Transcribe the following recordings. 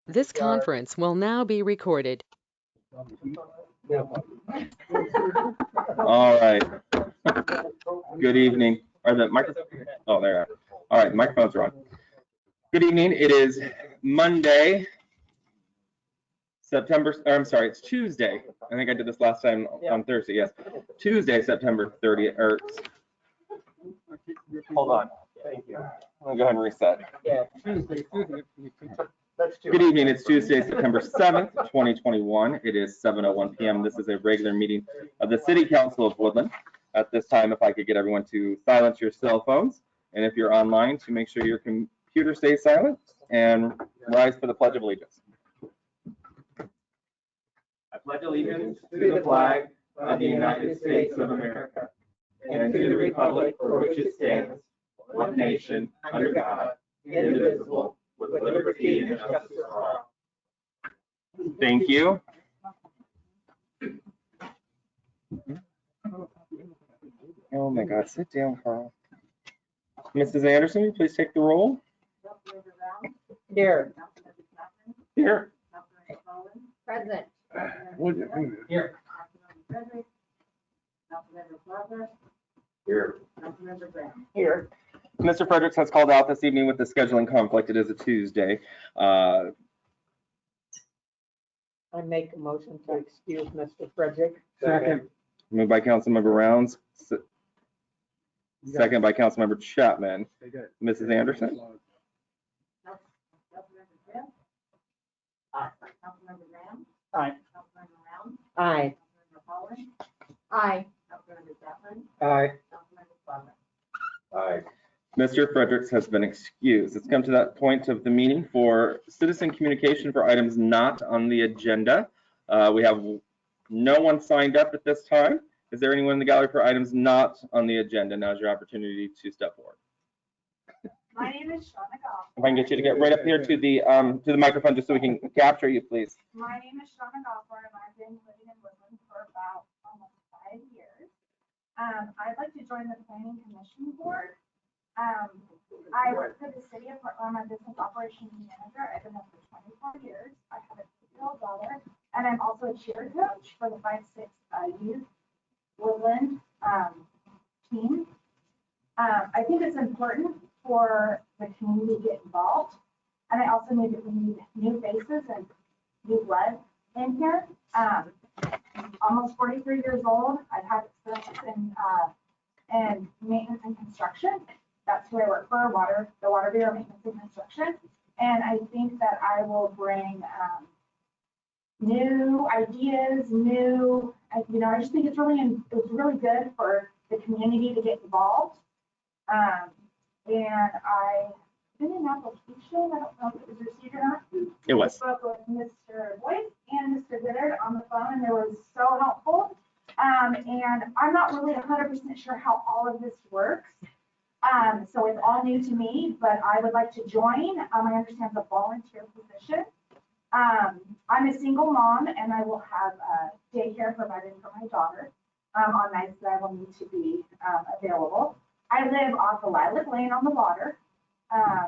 This conference will now be recorded. All right. Good evening. Are the microphones? Oh, there. All right, microphones are on. Good evening. It is Monday, it's Tuesday. I think I did this last time on Thursday. Yes, Tuesday, September 30th. Hold on. Thank you. I'll go ahead and reset. Yeah, Tuesday. Good evening. It's Tuesday, September 7th, 2021. It is 7:01 p.m. This is a regular meeting of the City Council of Woodland. At this time, if I could get everyone to silence your cell phones, and if you're online, to make sure your computer stays silent, and rise for the Pledge of Allegiance. I pledge allegiance to the flag of the United States of America and to the republic for which it stands, one nation, under God, indivisible, with liberty and justice for all. Thank you. Oh my God, sit down, Carl. Mrs. Anderson, will you please take the roll? Here. Here. Present. Here. Here. Here. Mr. Fredericks has called out this evening with the scheduling conflict. It is a Tuesday. I make a motion to excuse Mr. Frederick. Second. Moved by Councilmember Rounds. Second by Councilmember Chapman. Mrs. Anderson? Aye. Aye. Aye. Aye. Aye. Aye. Mr. Fredericks has been excused. It's come to that point of the meeting for citizen communication for items not on the agenda. We have no one signed up at this time. Is there anyone in the gallery for items not on the agenda? Now's your opportunity to step forward. My name is Shauna Goff. If I can get you to get right up here to the microphone just so we can capture you, please. My name is Shauna Goffler, and I've been living in Woodland for about almost 5 years. I'd like to join the Planning Commission Board. I work for the city of Portland. I'm a business operations manager. I've been there for 24 years. I have a 2-year-old daughter, and I'm also a cheer coach for the 5-6 youth Woodland team. I think it's important for the community to get involved, and I also need that we need new faces and new blood in here. Almost 43 years old. I've had experience in maintenance and construction. That's who I work for, the Water Bureau Maintenance and Construction. And I think that I will bring new ideas, I just think it's really good for the community to get involved. And I did an application, I don't know if it was received or not. It was. I spoke with Mr. Boyce and Mr. Goodard on the phone, and they were so helpful. And I'm not really 100% sure how all of this works. So it's all new to me, but I would like to join. I understand it's a volunteer position. I'm a single mom, and I will have daycare provided for my daughter on nights that I will need to be available. I live off of Lilac Lane on the water. I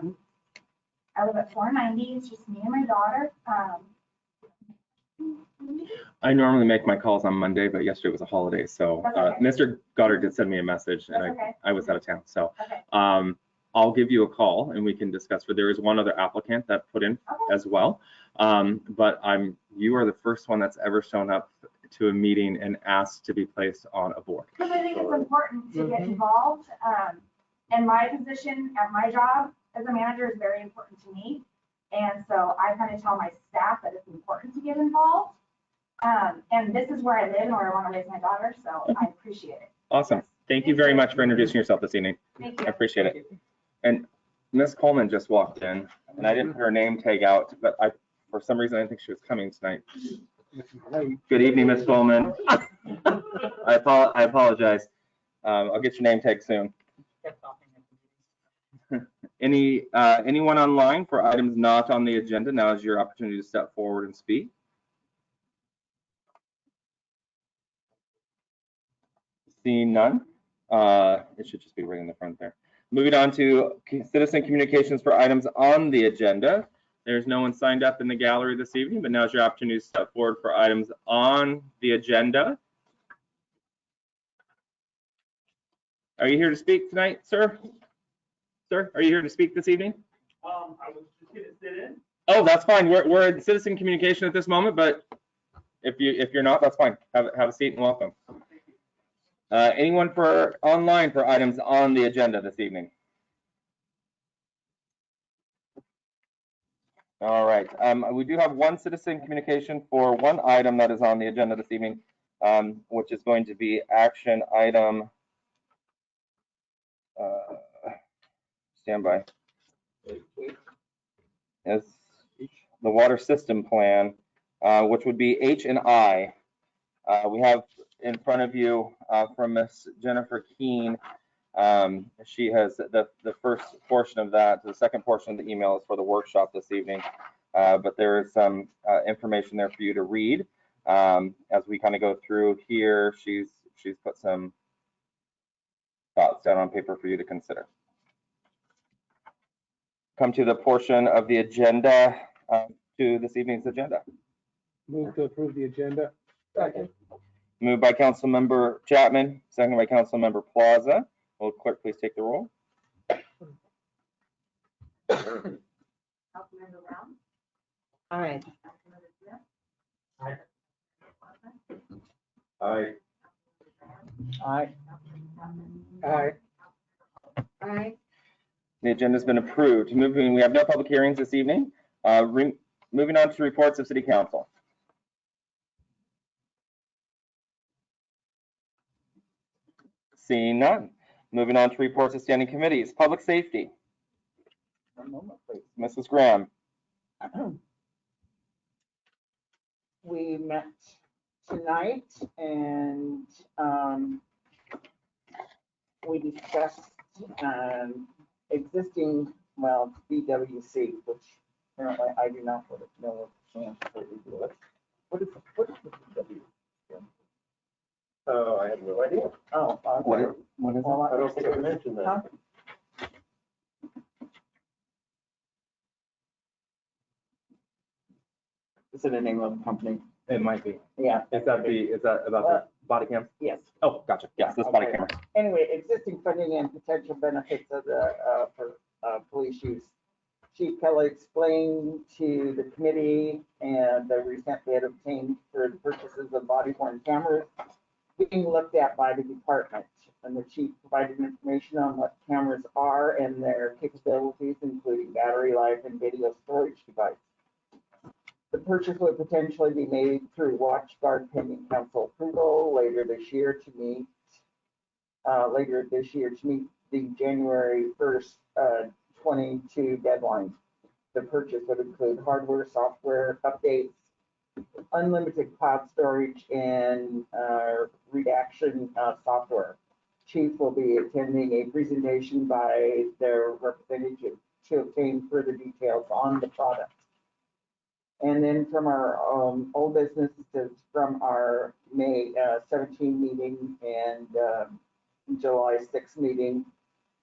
live at 490. It's just me and my daughter. I normally make my calls on Monday, but yesterday was a holiday, so Okay. Mr. Goddard did send me a message, and Okay. I was out of town, so Okay. I'll give you a call and we can discuss. But there is one other applicant that put in Okay. as well, but you are the first one that's ever shown up to a meeting and asked to be placed on a board. Because I think it's important to get involved. And my position at my job as a manager is very important to me. And so I kind of tell my staff that it's important to get involved. And this is where I live and where I want to raise my daughter, so I appreciate it. Awesome. Thank you very much for introducing yourself this evening. Thank I you. appreciate it. And Miss Coleman just walked in, and I didn't put her name tag out, but for some reason, I didn't think she was coming tonight. Good evening, Miss Coleman. I apologize. I'll get your name tag soon. Anyone online for items not on the agenda? Now is your opportunity to step forward and speak. Seeing none, it should just be right in the front there. Moving on to citizen communications for items on the agenda. There's no one signed up in the gallery this evening, but now's your opportunity to step forward for items on the agenda. Are you here to speak tonight, sir? Sir, are you here to speak this evening? I was just gonna sit in. Oh, that's fine. We're in citizen communication at this moment, but if you're not, that's fine. Have a seat and welcome. Anyone for online for items on the agenda this evening? All right. We do have one citizen communication for one item that is on the agenda this evening, which is going to be action item. Standby. Is the water system plan, which would be H and I. We have in front of you from Miss Jennifer Keene. She has the first portion of that. The second portion of the email is for the workshop this evening, but there is some information there for you to read as we kind of go through here. She's put some thoughts down on paper for you to consider. Come to the portion of the agenda, to this evening's agenda. Move to approve the agenda. Second. Moved by Councilmember Chapman, seconded by Councilmember Plaza. Will the clerk please take the roll? Councilmember Brown? Aye. Councilmember Smith? Aye. Aye. Aye. Aye. Aye. The agenda's been approved. We have no public hearings this evening. Moving on to reports of City Council. Seeing none. Moving on to reports of standing committees. Public safety. One moment, please. Mrs. Graham. We met tonight and we discussed existing, well, BWC, which apparently I do not know what stands for. What is BWC? Oh, I have no idea. Oh, okay. What is Well, I don't think I mentioned Huh? that. Is it the name of the company? It might be. Yeah. Is that about the body cam? Yes. Oh, gotcha. Yes, this body Okay. camera. Anyway, existing funding and potential benefits of the, for police use. Chief Kelly explained to the committee and the recent bid obtained for the purchases of body worn cameras being looked at by the department. And the chief provided information on what cameras are and their capabilities, including battery life and video storage device. The purchase would potentially be made through WatchGuard pending council approval later this year to meet the January 1st, 22 deadline. The purchase would include hardware, software updates, unlimited cloud storage, and redaction software. Chief will be attending a presentation by their representative to obtain further details on the product. And then from our old businesses, from our May 17 meeting and July 6 meeting,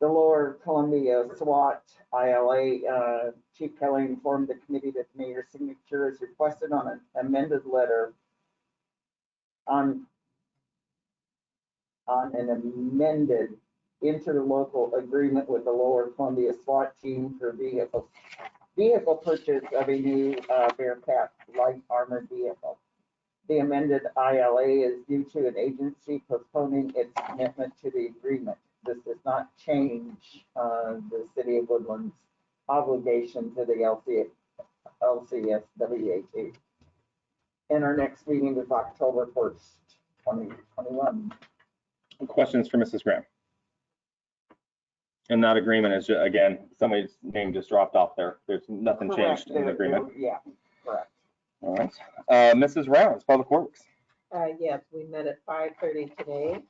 the Lower Columbia SWAT ILA, Chief Kelly informed the committee that the mayor's signature is requested on an amended letter on an amended interlocal agreement with the Lower Columbia SWAT team for vehicle purchase of a new Bearcat light armored vehicle. The amended ILA is due to an agency postponing its commitment to the agreement. This does not change the City of Woodland's obligation to the LCSWAT. And our next meeting is October 1st, 2021. Questions for Mrs. Graham? And that agreement is, again, somebody's name just dropped off there. There's nothing changed in the agreement. Yeah, correct. All right. Mrs. Rounds, Public Works. Yes, we met at 5:30 today.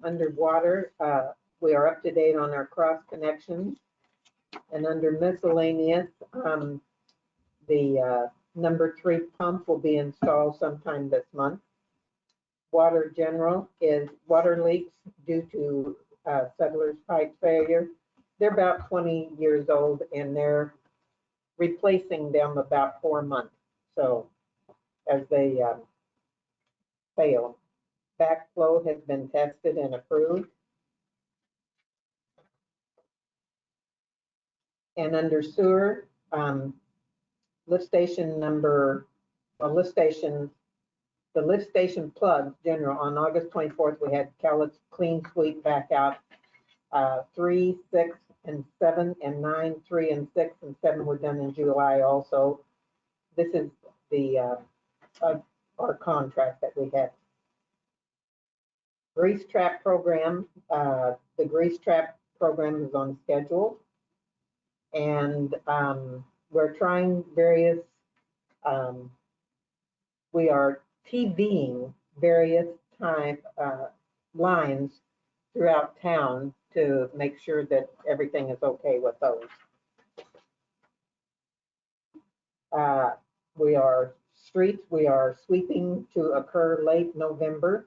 Underwater, we are up to date on our cross connections. And under miscellaneous, the number 3 pump will be installed sometime this month. Water general is water leaks due to settler's pipe failure. They're about 20 years old and they're replacing them about 4 months. So as they fail. Backflow has been tested and approved. And under sewer, lift station number, lift station, the lift station plug general, on August 24th, we had Calix clean sweep back out. 3, 6, and 7, and 9, 3, and 6, and 7 were done in July also. This is the our contract that we had. Grease trap program, the grease trap program is on schedule. And we're trying various, we are TVing various lines throughout town to make sure that everything is okay with those. We are sweeping to occur late November,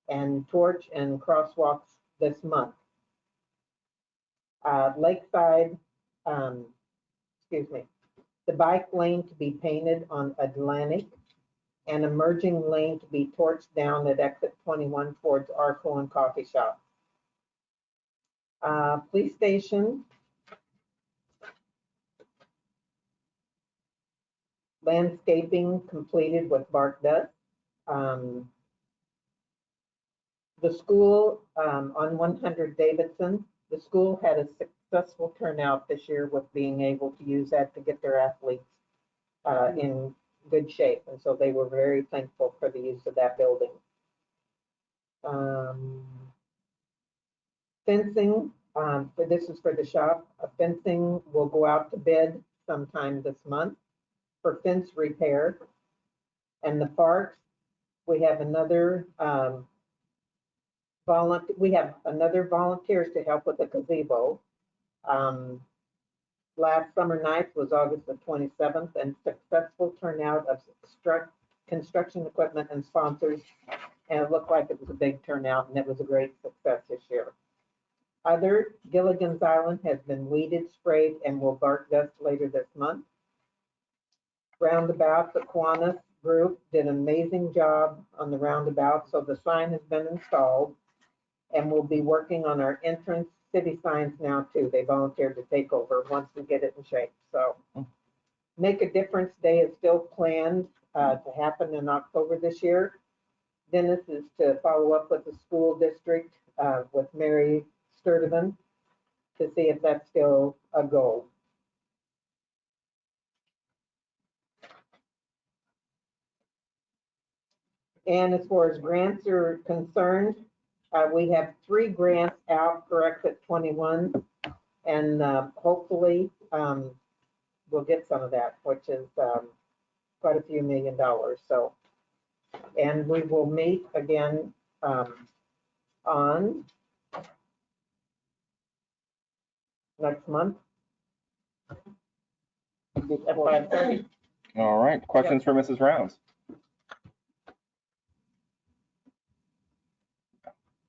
and torch and crosswalks this month. Lakeside, the bike lane to be painted on Atlantic, and emerging lane to be torched down at exit 21 towards Arco and Coffee Shop. Police station, landscaping completed with bark dust. The school on 100 Davidson, the school had a successful turnout this year with being able to use that to get their athletes in good shape. And so they were very thankful for the use of that building. Fencing, this is for the shop. Fencing will go out to bid sometime this month for fence repair. And the parks, we have another volunteers to help with the gazebo. Last summer night was August the 27th, and successful turnout of construction equipment and sponsors. And it looked like it was a big turnout, and it was a great success this year. Other, Gilligan's Island has been weeded, sprayed, and will bark dust later this month. Roundabout, the Kiwanis group did an amazing job on the roundabout, so the sign has been installed, and we'll be working on our entrance city signs now too. They volunteered to take over once we get it in shape. So Make a Difference Day is still planned to happen in October this year. Dennis is to follow up with the school district with Mary Sturdivant to see if that's still a goal. And as far as grants are concerned, we have 3 grants out for Exit 21, and hopefully we'll get some of that, which is quite a few $1 million. So, and we will meet again on next month at 5:30. All right, questions for Mrs. Rounds?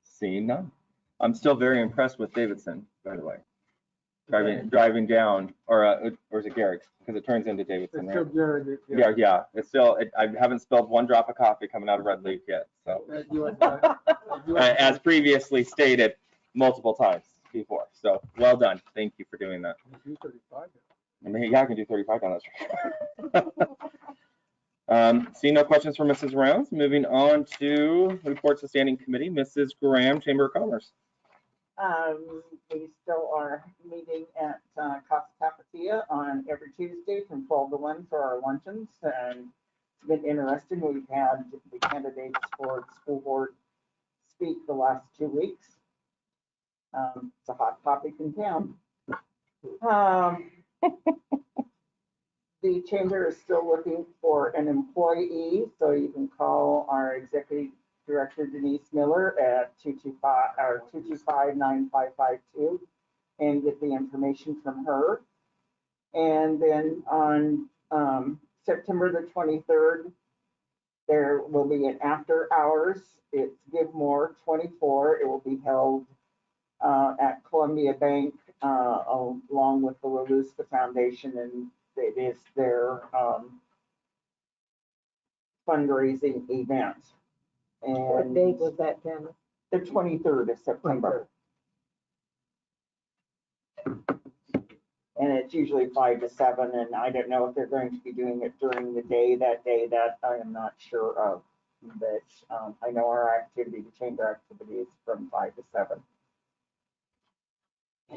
Seeing none. I'm still very impressed with Davidson, by the way. Driving down, or is it Garrick's? Because it turns into Davidson, right? Yeah. It's still, I haven't spilled one drop of coffee coming out of Red Leaf yet, so. As previously stated multiple times before. So well done. Thank you for doing that. I mean, yeah, I can do 35 down that street. Seeing no questions from Mrs. Rounds, moving on to reports of standing committee. Mrs. Graham, Chamber of Commerce. We still are meeting at Casa Tapatia on every Tuesday from 12 to 1 for our luncheons, and it's been interesting. We've had the candidates for the school board speak the last 2 weeks. It's a hot topic in town. The chamber is still looking for an employee, so you can call our executive director Denise Miller at 225-9552 and get the information from her. And then on September the 23rd, there will be an after hours. It's Give More 24. It will be held at Columbia Bank along with the Laluska Foundation and It is their fundraising event. What And date was that, Janice? the 23rd of September. And it's usually 5 to 7, and I don't know if they're going to be doing it during the day that I am not sure of. But I know our activity, the chamber activity is from 5 to 7.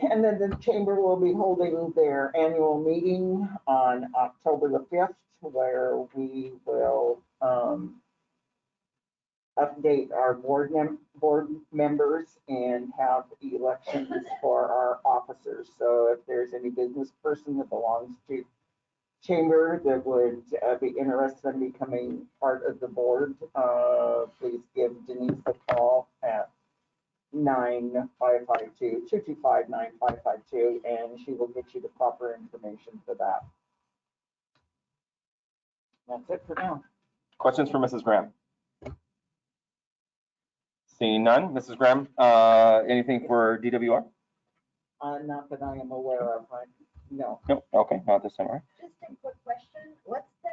And then the chamber will be holding their annual meeting on October the 5th, where we will update our board members and have elections for our officers. So if there's any business person that belongs to chamber that would be interested in becoming part of the board, please give Denise a call at 9-552-225-9552, and she will get you the proper information for that. That's it for now. Questions for Mrs. Graham? Seeing none. Mrs. Graham, anything for DWR? Not that I am aware of, no. Nope. Okay, not this time, all right. Just a quick question. What's the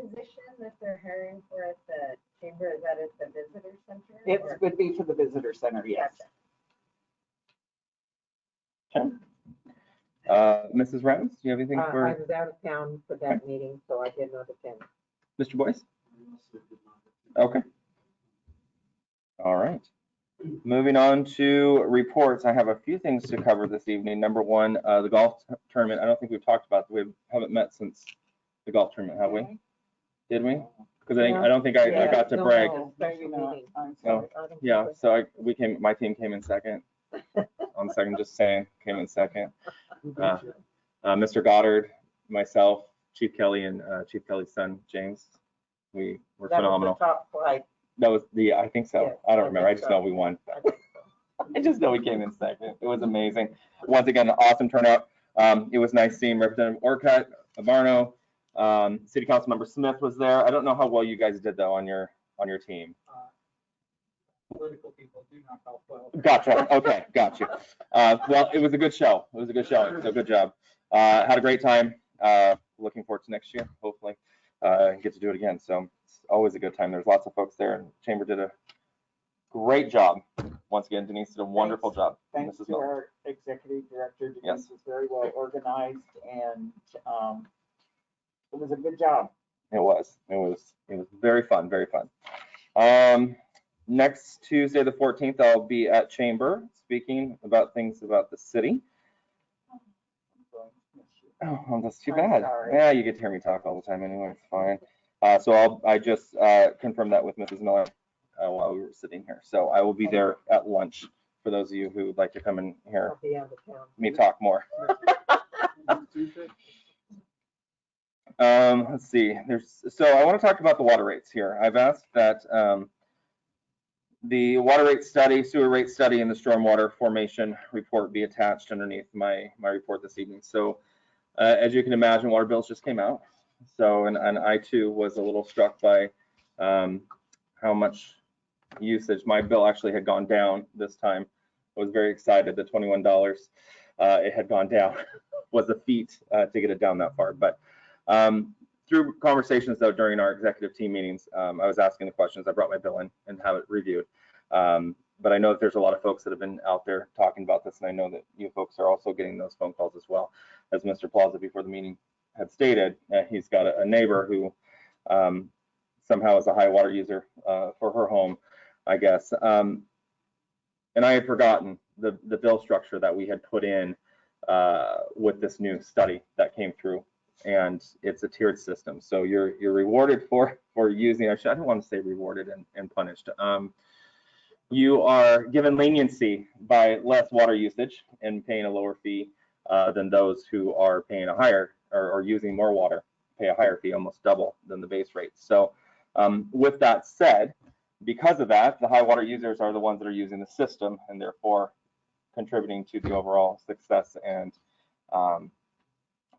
position that they're hiring for at the chamber? Is that at the visitor center? It or- would be for the visitor center, yes. Gotcha. Okay. Mrs. Rounds, do you have anything I for was out of town for that meeting, so I did not attend. Mr. Boyce? Okay. All right. Moving on to reports, I have a few things to cover this evening. Number one, the golf tournament. I don't think we've talked about, we haven't met since the golf tournament, have we? Did we? Because I don't think I got to No, brag. no, Maybe special not. meeting. I'm No. sorry. I don't think Yeah, so. so my team came in second. On second, just saying, came in second. Mr. Goddard, myself, Chief Kelly, and Chief Kelly's son, James, we were That was the phenomenal. top flight. That was I think so. Yes, I don't I remember. I think just so. know we won. I think so. I just know we came in second. It was amazing. Once again, an awesome turnout. It was nice seeing Representative Orcutt, Abarno, City Council Member Smith was there. I don't know how well you guys did though on your team. Political people do not help well. Gotcha. Okay, gotcha. Well, it was a good show. It was a good show. So good job. Had a great time. Looking forward to next year. Hopefully, get to do it again. So it's always a good time. There's lots of folks there, and Chamber did a great job. Once again, Denise did a wonderful job. Thanks Mrs. to Miller. our executive director, Denise Yes. was very well organized, and it was a good job. It was very fun, very fun. Next Tuesday, the 14th, I'll be at Chamber speaking about things about the city. Oh, that's too I'm bad. sorry. Yeah, you get to hear me talk all the time anyway. It's fine. So I just confirmed that with Mrs. Miller while we were sitting here. So I will be there at lunch for those of you who would like to come in here, I'll be out of town. me talk more. Let's see. So I want to talk about the water rates here. I've asked that the water rate study, sewer rate study, and the stormwater formation report be attached underneath my report this evening. So as you can imagine, water bills just came out. So and I too was a little struck by how much usage. My bill actually had gone down this time. I was very excited. The $21 it had gone down was a feat to get it down that far. But through conversations though during our executive team meetings, I was asking the questions. I brought my bill in and have it reviewed. But I know that there's a lot of folks that have been out there talking about this, and I know that you folks are also getting those phone calls as well. As Mr. Plaza before the meeting had stated, he's got a neighbor who somehow is a high water user for her home, I guess. And I had forgotten the bill structure that we had put in with this new study that came through, and it's a tiered system. So you're rewarded for using. I don't want to say rewarded and punished. You are given leniency by less water usage and paying a lower fee than those who are paying a higher or using more water, pay a higher fee, almost double than the base rate. So with that said, because of that, the high water users are the ones that are using the system and therefore contributing to the overall success and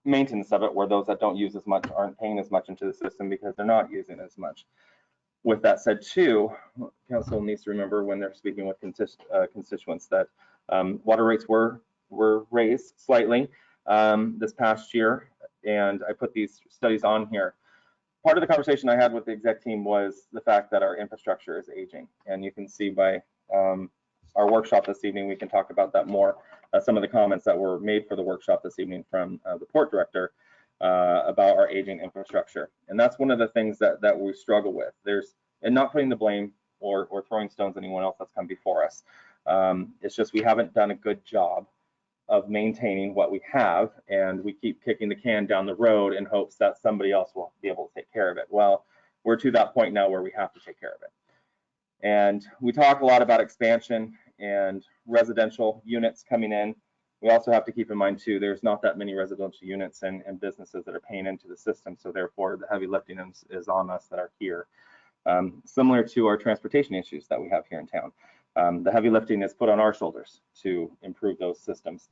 maintenance of it, where those that don't use as much aren't paying as much into the system because they're not using as much. With that said too, council needs to remember when they're speaking with constituents that water rates were raised slightly this past year and I put these studies on here. Part of the conversation I had with the exec team was the fact that our infrastructure is aging, and you can see by our workshop this evening, we can talk about that more. Some of the comments that were made for the workshop this evening from the port director about our aging infrastructure, and that's one of the things that we struggle with. And not putting the blame or throwing stones at anyone else that's come before us. It's just we haven't done a good job of maintaining what we have, and we keep kicking the can down the road in hopes that somebody else will be able to take care of it. Well, we're to that point now where we have to take care of it. And we talk a lot about expansion and residential units coming in. We also have to keep in mind too, there's not that many residential units and businesses that are paying into the system. So therefore the heavy lifting is on us that are here. Similar to our transportation issues that we have here in town. The heavy lifting is put on our shoulders to improve those systems,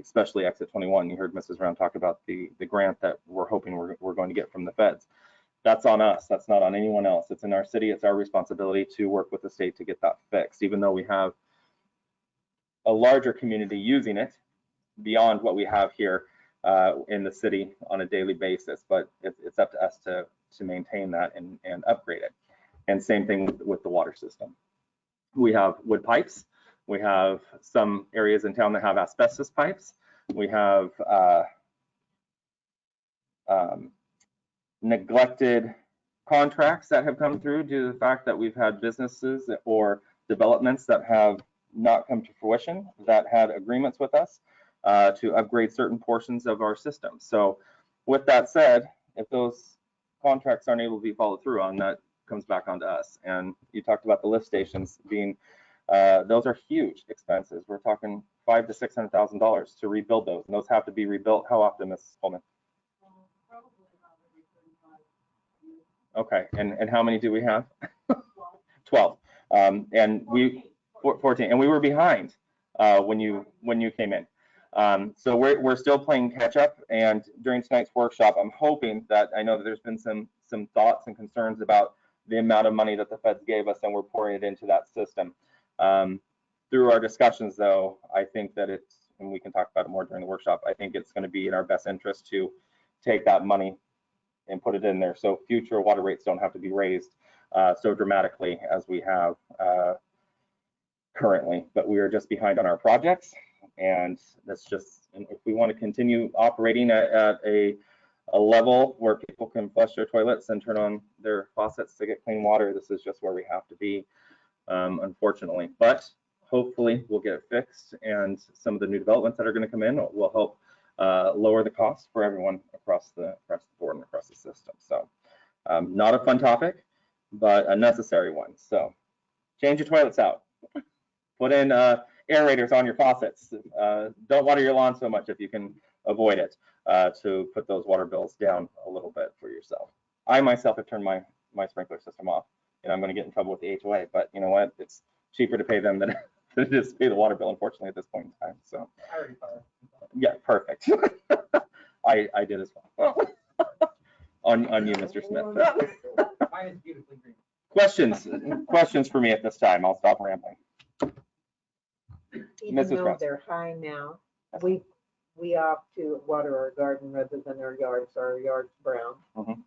especially Exit 21. You heard Mrs. Brown talk about the grant that we're hoping we're going to get from the feds. That's on us. That's not on anyone else. It's in our city. It's our responsibility to work with the state to get that fixed, even though we have a larger community using it beyond what we have here in the city on a daily basis. But it's up to us to maintain that and upgrade it. And same thing with the water system. We have wood pipes. We have some areas in town that have asbestos pipes. We have neglected contracts that have come through due to the fact that we've had businesses or developments that have not come to fruition that had agreements with us to upgrade certain portions of our system. So with that said, if those contracts aren't able to be followed through on, that comes back onto us. And you talked about the lift stations being, those are huge expenses. We're talking $500,000 to $600,000 to rebuild those, and those have to be rebuilt. How often, Mrs. Coleman? Okay, and how many do we have? 12. And we 14, and we were behind when you came in. So we're still playing catch up. And during tonight's workshop, I'm hoping that, I know that there's been some thoughts and concerns about the amount of money that the feds gave us, and we're pouring it into that system. Through our discussions, though, I think that it's, and we can talk about it more during the workshop, I think it's going to be in our best interest to take that money and put it in there so future water rates don't have to be raised so dramatically as we have currently. But we are just behind on our projects, and that's just, and if we want to continue operating at a level where people can flush their toilets and turn on their faucets to get clean water, this is just where we have to be, unfortunately. But hopefully we'll get it fixed, and some of the new developments that are going to come in will help lower the cost for everyone across the board and across the system. So not a fun topic, but a necessary one. So change your toilets out. Put in aerators on your faucets. Don't water your lawn so much if you can avoid it, to put those water bills down a little bit for yourself. I myself have turned my sprinkler system off, and I'm going to get in trouble with the HOA, but you know what? It's cheaper to pay them than it is to pay the water bill, unfortunately, at this point in time. So yeah, perfect. I did as well. on you, Mr. Smith. Mine is beautifully green. Questions for me at this time? I'll stop rambling. Even Mrs. though Brown. they're high now, we opt to water our garden rather than our yards. Our yard's brown. Mhm.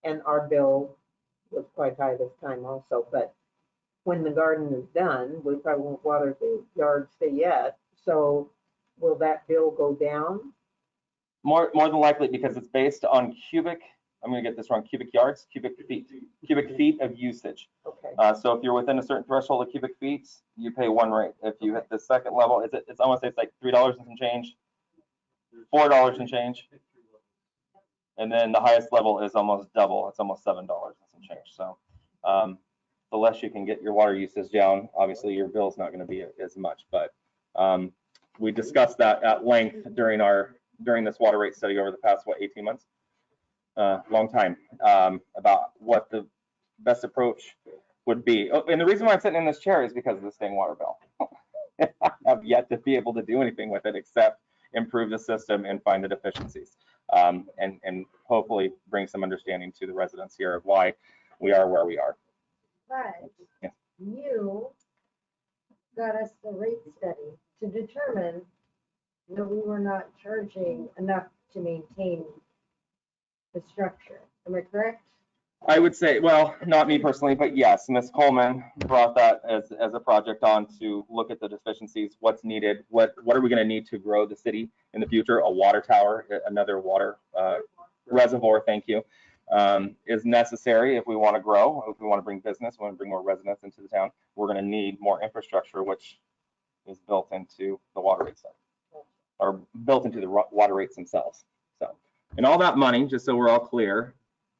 And our bill was quite high this time also, but when the garden is done, we probably won't water the yards yet. So will that bill go down? More than likely, because it's based on cubic, I'm going to get this wrong, cubic yards, cubic feet of usage. Okay. So if you're within a certain threshold of cubic feet, you pay one rate. If you hit the second level, it's I want to say it's like $3 and some change, $4 and change. And then the highest level is almost double. It's almost $7 and some change. So the less you can get your water usage down, obviously your bill's not going to be as much. But we discussed that at length during this water rate study over the past, 18 months? Long time, about what the best approach would be. Oh, and the reason why I'm sitting in this chair is because of the staying water bill. I have yet to be able to do anything with it except improve the system and find the deficiencies, and hopefully bring some understanding to the residents here of why we are where we are. But Yeah. you got us the rate study to determine that we were not charging enough to maintain the structure. Am I correct? I would say, well, not me personally, but yes, Ms. Coleman brought that as a project on to look at the deficiencies, what's needed, what are we going to need to grow the city in the future? A water tower, another water reservoir, thank you, is necessary if we want to grow, if we want to bring business, want to bring more residents into the town. We're going to need more infrastructure, which is built into the water rates, or built into the water rates themselves. So, and all that money, just so we're all clear,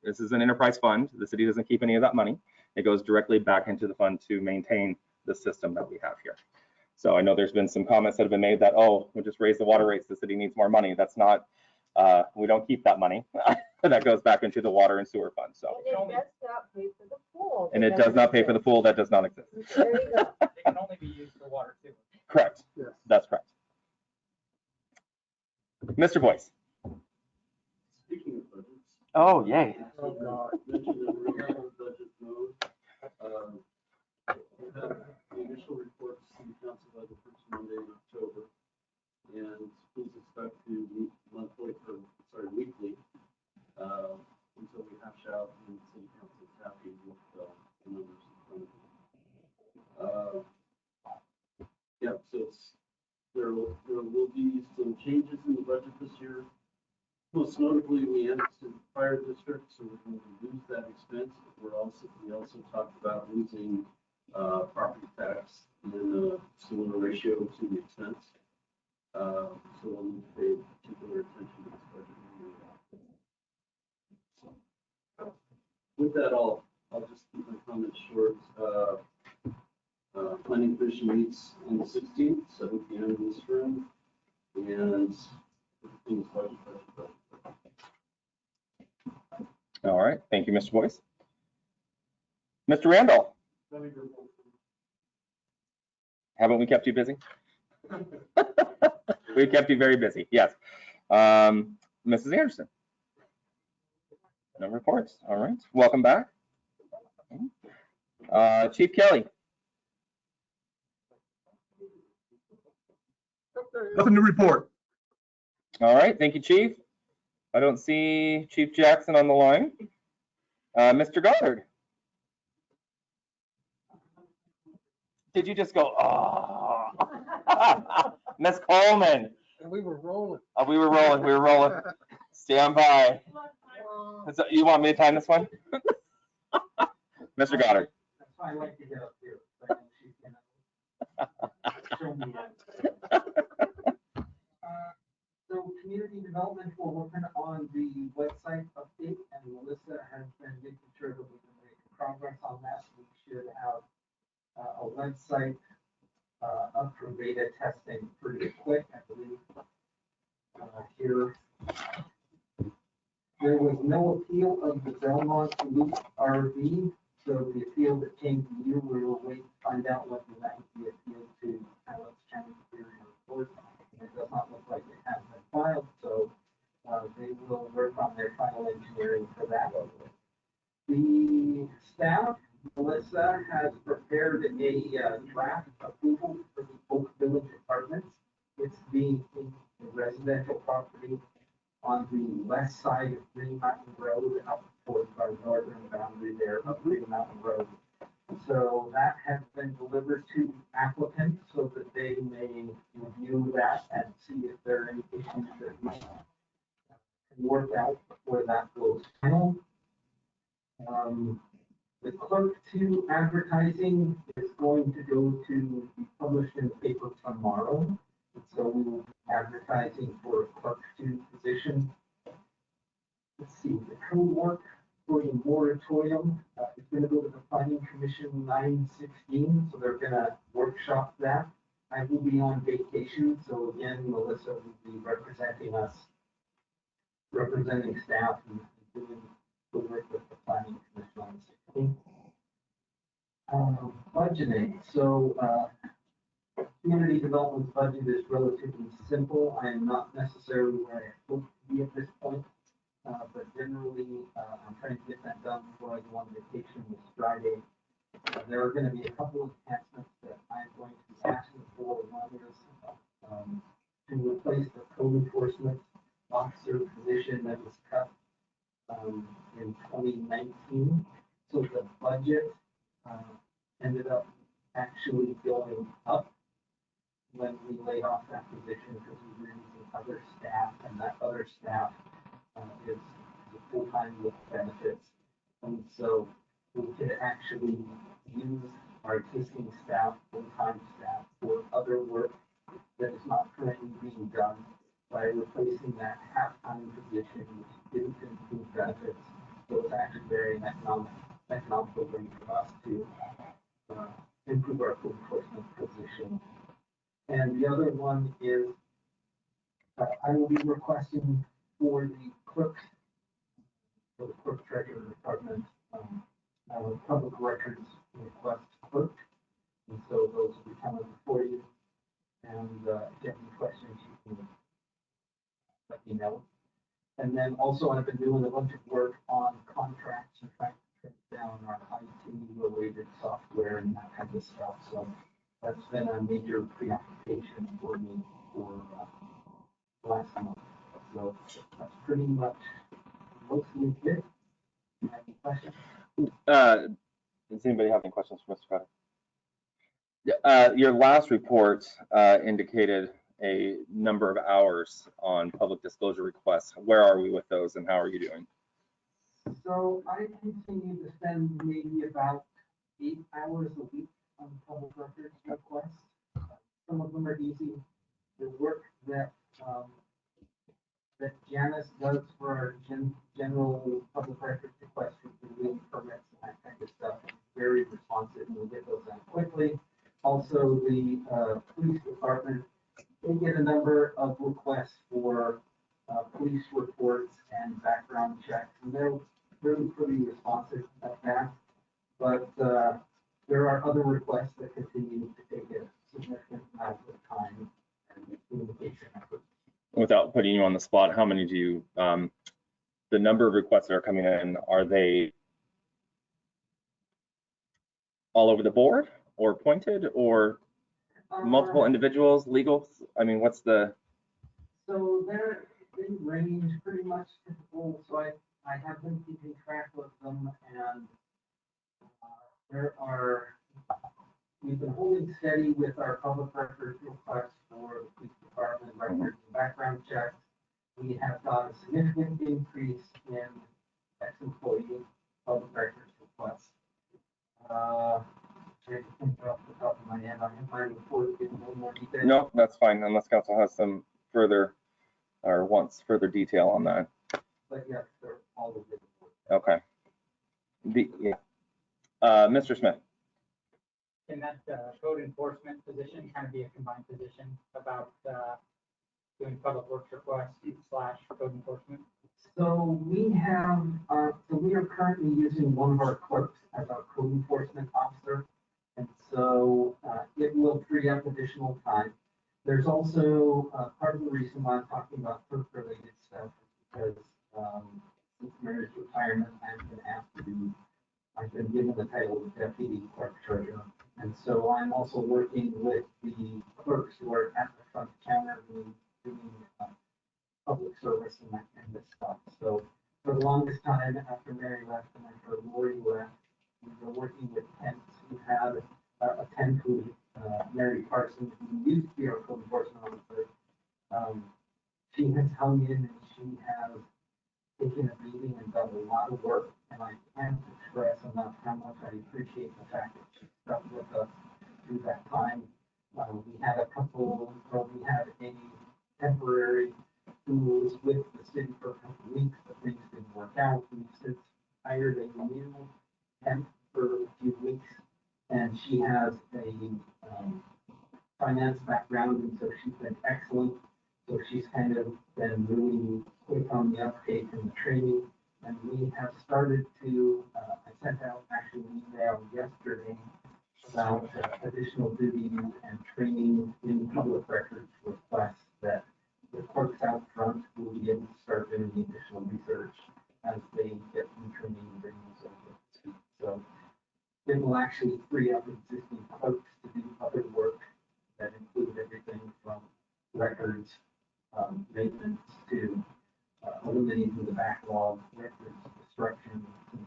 this is an enterprise fund. The city doesn't keep any of that money. It goes directly back into the fund to maintain the system that we have here. So I know there's been some comments that have been made that, oh, we'll just raise the water rates, the city needs more money. That's not, we don't keep that money. That goes back into the water and sewer fund. So. And it does not pay for the pool. And it does not pay for the pool, that does not exist. There you go. They can only be used for water too. Correct. Yes. That's correct. Mr. Boyce. Speaking of budgets. Oh, yay. Oh, God. Mentioned that we're in budget mode. We have the initial report to city council by the first Monday in October. And please expect to meet weekly, until we hash out and the city council is happy with the numbers in front of them. Yeah, so there will be some changes in the budget this year. Most notably, we annexed the fire district, so we're going to lose that expense. We also talked about losing property tax in a similar ratio to the expense. So we'll need to pay particular attention to this budget. With that, I'll just keep my comments short. Planning Commission meets on the 16th, 7 p.m. in this room, and everything's budget. All right. Thank you, Mr. Boyce. Mr. Randall, haven't we kept you busy? We kept you very busy, yes. Mrs. Anderson. No reports. All right. Welcome back. Chief Kelly. Nothing to report. All right. Thank you, Chief. I don't see Chief Jackson on the line. Mr. Goddard. Did you just go, oh? Miss Coleman. We were rolling. We were rolling. Stand by. You want me to time this one? Mr. Goddard. That's why I like to get up here. So I know she's gonna show me that. So community development, we're working on the website update, and Melissa has been making sure that we can make progress on that. We should have a website up for beta testing pretty quick, I believe. Here. There was no appeal of the Belmont Loop RV, so the appeal that came to you, we will wait to find out whether that would be appealed to Alex County Superior Court. It does not look like it has been filed, so they will work on their final engineering for that. The staff, Melissa, has prepared a draft approval for the Oak Village Apartments. It's being in the residential property on the west side of Green Mountain Road, up towards our northern boundary there of Green Mountain Road. So that has been delivered to applicants so that they may review that and see if there are any issues that we can work out before that goes final. The clerk to advertising is going to go to be published in the paper tomorrow. So we will be advertising for a clerk to position. Let's see, the code work for the moratorium is going to go to the Planning Commission 9/16, so they're going to workshop that. I will be on vacation, so again, Melissa will be representing us, representing staff and doing the work with the Planning Commission on the 16th. Budgeting, so community development budget is relatively simple. I am not necessarily where I hope to be at this point, but generally, I'm trying to get that done before I go on vacation this Friday. There are going to be a couple of enhancements that I'm going to be asking for. One is to replace the code enforcement officer 2019. So the budget ended up actually going up when we laid off that position because we were using other staff, and that other staff is full-time with benefits. And so we could actually use our existing staff, full-time staff, for other work that is not currently being done by replacing that half-time position, which didn't include benefits. So it's actually very economical way for us to improve our code enforcement position. And the other one is I will be requesting for the clerk, for the clerk treasurer department, public records request clerk. And so those will be coming before you. And if you have any questions, you can let me know. And then also I've been doing a bunch of work on contracts and trying to track down our IT related software and that kind of stuff. So that's been a major preoccupation for me for last month. So that's pretty much mostly it. Any questions? Does anybody have any questions for Mr. Cotter? Your last report indicated a number of hours on public disclosure requests. Where are we with those and how are you doing? So I continue to spend maybe about 8 hours a week on public records requests. Some of them are easy. The work that that Janice does for our general public records requests for building permits and that kind of stuff is very responsive, and we'll get those done quickly. Also, the police department, they get a number of requests for police reports and background checks, and they're really pretty responsive at that. But there are other requests that continue to take a significant amount of time and communication efforts. Without putting you on the spot, how many do you, the number of requests that are coming in, are they all over the board or pointed or multiple individuals, legal? I mean, what's the? So they range pretty much typical. So I have been keeping track of them, and we've been holding steady with our public records requests for the police department records and background checks. We have got a significant increase in ex-employee public records requests. I can't think off the top of my head. I have my report in no more detail. No, that's fine, unless council has some further or wants further detail on that. But yes, they're all over the board. Okay. Mr. Smith. Can that code enforcement position kind of be a combined position about doing public works requests / code enforcement? So we have, so we are currently using one of our clerks as our code enforcement officer. And so it will free up additional time. There's also part of the reason why I'm talking about clerk related stuff is because since Mary's retirement, I've been given the title of deputy clerk treasurer. And so I'm also working with the clerks who are at the front counter doing public service and that kind of stuff. So for the longest time after Mary left and after Lori left, we were working with Kent, who had a Kent who, Mary Parsons, who used to be our code enforcement officer. She has hung in and she has taken a beating and done a lot of work. And I can't express enough how much I appreciate the fact that she stuck with us through that time. We had a temporary who was with the city for a couple of weeks, but things didn't work out. We've since hired a new temp for a few weeks, and she has a finance background, and so she's been excellent. So she's kind of been really quick on the uptake and the training. And we have started to, I sent out actually an email yesterday about additional duties and training in public records requests that the clerks out front will be able to start doing the additional research as they get some training and bring those over. So it will actually free up existing clerks to do other work that include everything from records, maintenance to eliminating the backlog, records, destruction, and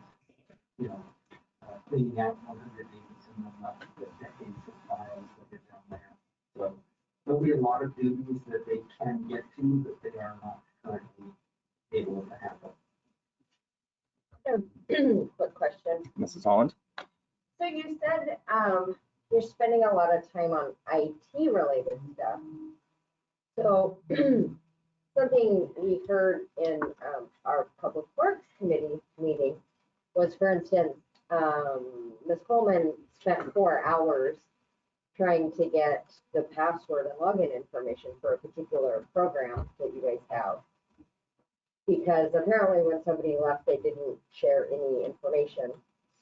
cleaning out 100 days and then the decades of files that are down there. So there'll be a lot of duties that they can get to that they are not currently able to handle. Quick question. Mrs. Holland? So you said, you're spending a lot of time on IT related stuff. So something we heard in, our Public Works Committee meeting was, for instance, Ms. Coleman spent 4 hours trying to get the password and login information for a particular program that you guys have. Because apparently when somebody left, they didn't share any information.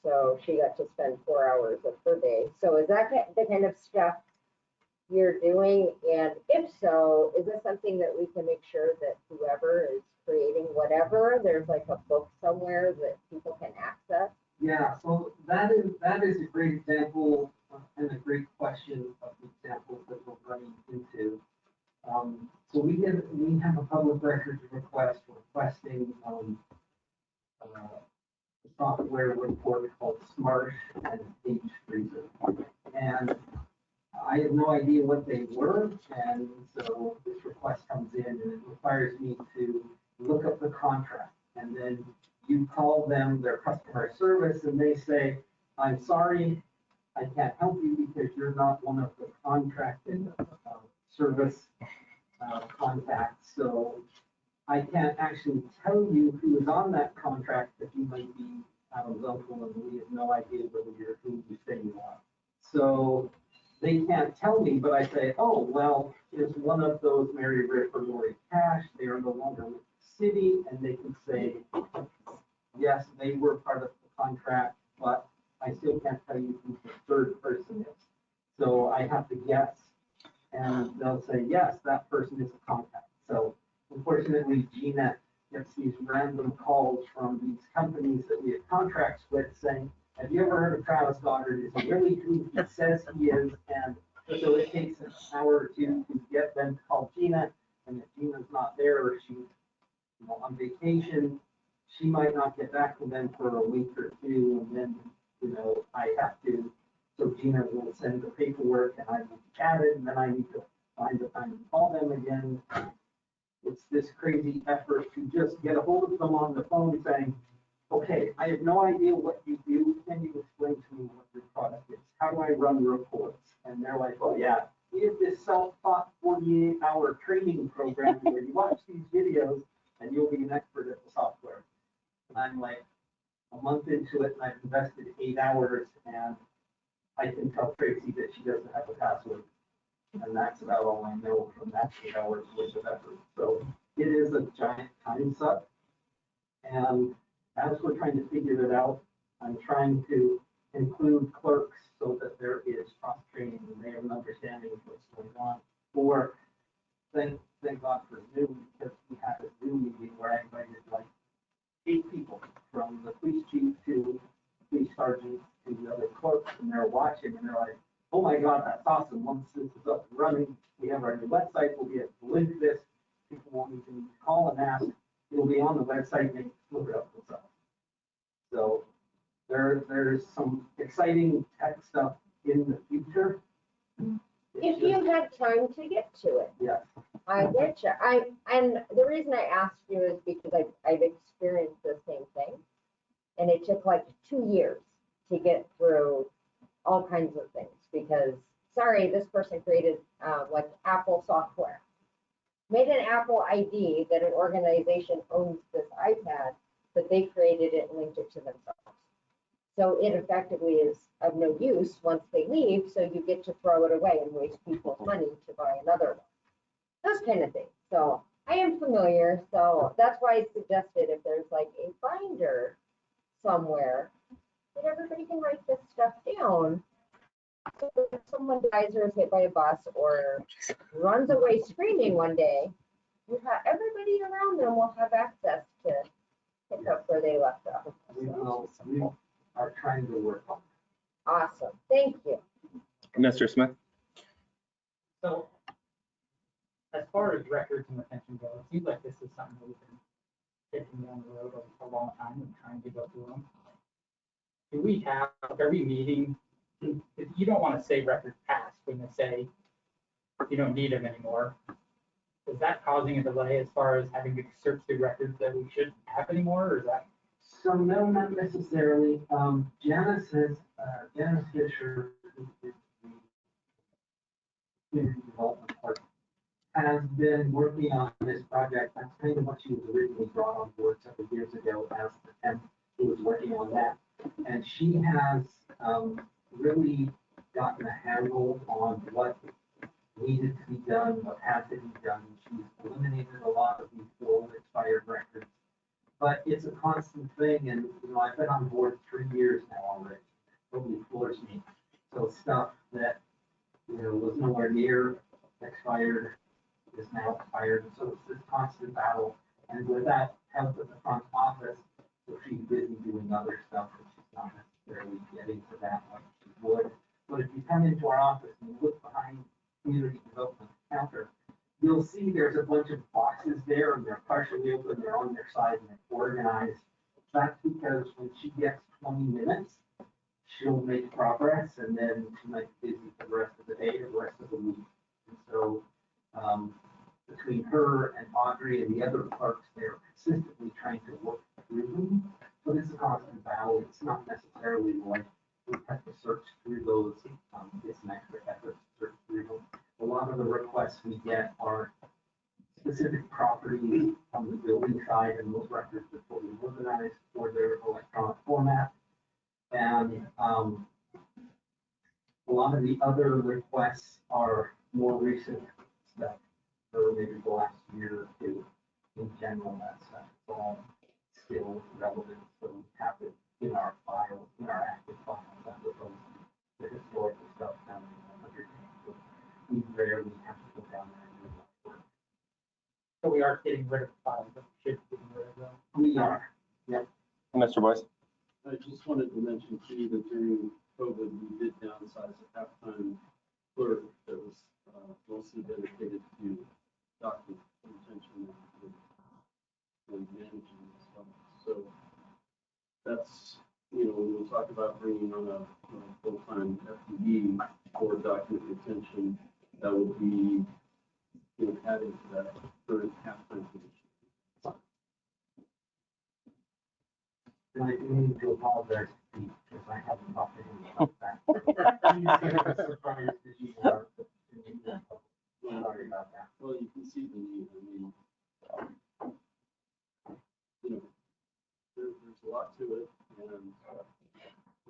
So she got to spend 4 hours of her day. So is that the kind of stuff you're doing? And if so, is this something that we can make sure that whoever is creating whatever, there's like a book somewhere that people can access? Yeah, so that is a great example and a great question of the examples that we're running into. So we have a public records request requesting a software report called Smart and Page Freezer. And I had no idea what they were, and so this request comes in and it requires me to look up the contract. And then you call them, their customer service, and they say, I'm sorry, I can't help you because you're not one of the contracted service contacts. So I can't actually tell you who is on that contract, but you might be out of local and we have no idea whether you're who you say you are. So they can't tell me, but I say, oh, well, here's one of those Mary Riff or Lori Cash. They are no longer with the city, and they can say, yes, they were part of the contract, but I still can't tell you who the third person is. So I have to guess, and they'll say, yes, that person is a contact. So unfortunately, Gina gets these random calls from these companies that we have contracts with saying, have you ever heard of Travis Goddard? Is he really who he says he is? And so it takes an hour or two to get them to call Gina. And if Gina's not there or she's on vacation, she might not get back to them for a week or two. And then, I have to, so Gina will send the paperwork and I will chat it. And then I need to find the time to call them again. It's this crazy effort to just get a hold of them on the phone saying, okay, I have no idea what you do. Can you explain to me what your product is? How do I run reports? And they're like, oh yeah, we have this self-taught 48-hour training program where you watch these videos and you'll be an expert at the software. And I'm like a month into it and I've invested 8 hours and I can tell Tracy that she doesn't have a password. And that's about all I know from that 8 hours worth of effort. So it is a giant time suck. And as we're trying to figure it out, I'm trying to include clerks so that there is cross-training and they have an understanding of what's going on. Or thank God for Zoom, because we had a Zoom meeting where I invited like 8 people, from the police chief to police sergeant to the other clerks, and they're watching and they're like, oh my God, that's awesome. Once this is up and running, we have our new website, we'll be able to link this. People won't even call and ask. It'll be on the website and they can look it up themselves. So there's some exciting tech stuff in the future. If you had time to get to it. Yeah. I get you. And the reason I asked you is because I've experienced the same thing. And it took like 2 years to get through all kinds of things because, sorry, this person created like Apple software. Made an Apple ID that an organization owns this iPad, but they created it and linked it to themselves. So it effectively is of no use once they leave, so you get to throw it away and waste people's money to buy another one. Those kind of things. So I am familiar, so that's why I suggested if there's like a binder somewhere that everybody can write this stuff down. So if someone dies or is hit by a bus or runs away screaming one day, you have everybody around them will have access to pick up where they left off. We are trying to work on it. Awesome. Thank you. Mr. Smith? So as far as records and retention go, it seems like this is something that we've been kicking down the road a long time and trying to go through them. do we have, are we meeting? You don't want to say record passed when they say you don't need them anymore. Is that causing a delay as far as having to search through records that we shouldn't have anymore, or is that? So no, not necessarily. Janice Fisher, who is the community development part, has been working on this project. That's kind of what she was originally brought on board several years ago as the temp who was working on that. And she has really gotten a handle on what needed to be done, what had to be done. She's eliminated a lot of these old expired records. But it's a constant thing, and I've been on board 3 years now already. It totally floors me. So stuff that was nowhere near expired is now expired. So it's this constant battle. And with that help in the front office, so she's busy doing other stuff, and she's not necessarily getting to that like she would. But if you come into our office and you look behind community development counter, you'll see there's a bunch of boxes there, and they're partially open, they're on their side, and they're organized. That's because when she gets 20 minutes, she'll make progress, and then she might be busy for the rest of the day or the rest of the week. And so between her and Audrey and the other clerks, they're consistently trying to work through them. So it's a constant battle. It's not necessarily like we have to search through those. It's an extra effort to search through them. A lot of the requests we get are specific properties on the building side, and those records are fully organized for their electronic format. And a lot of the other requests are more recent stuff, for maybe the last year or two. In general, that stuff is all still relevant, so we have it in our files, in our active files, as opposed to the historical stuff down in the undertaking. We rarely have to go down there and do that work. So we are getting rid of files that we should be getting rid of them. We are. Mr. Boyce? I just wanted to mention too that during COVID, we did downsize a half-time clerk that was mostly dedicated to document retention and managing this stuff. So that's, when we talk about bringing on a full-time FTE for document retention, that would be, added to that current half-time position. And I do need to apologize to Pete, because I haven't talked to him about that. He's surprised as you are. Sorry about that. Well, you can see the need. I mean, there's a lot to it, and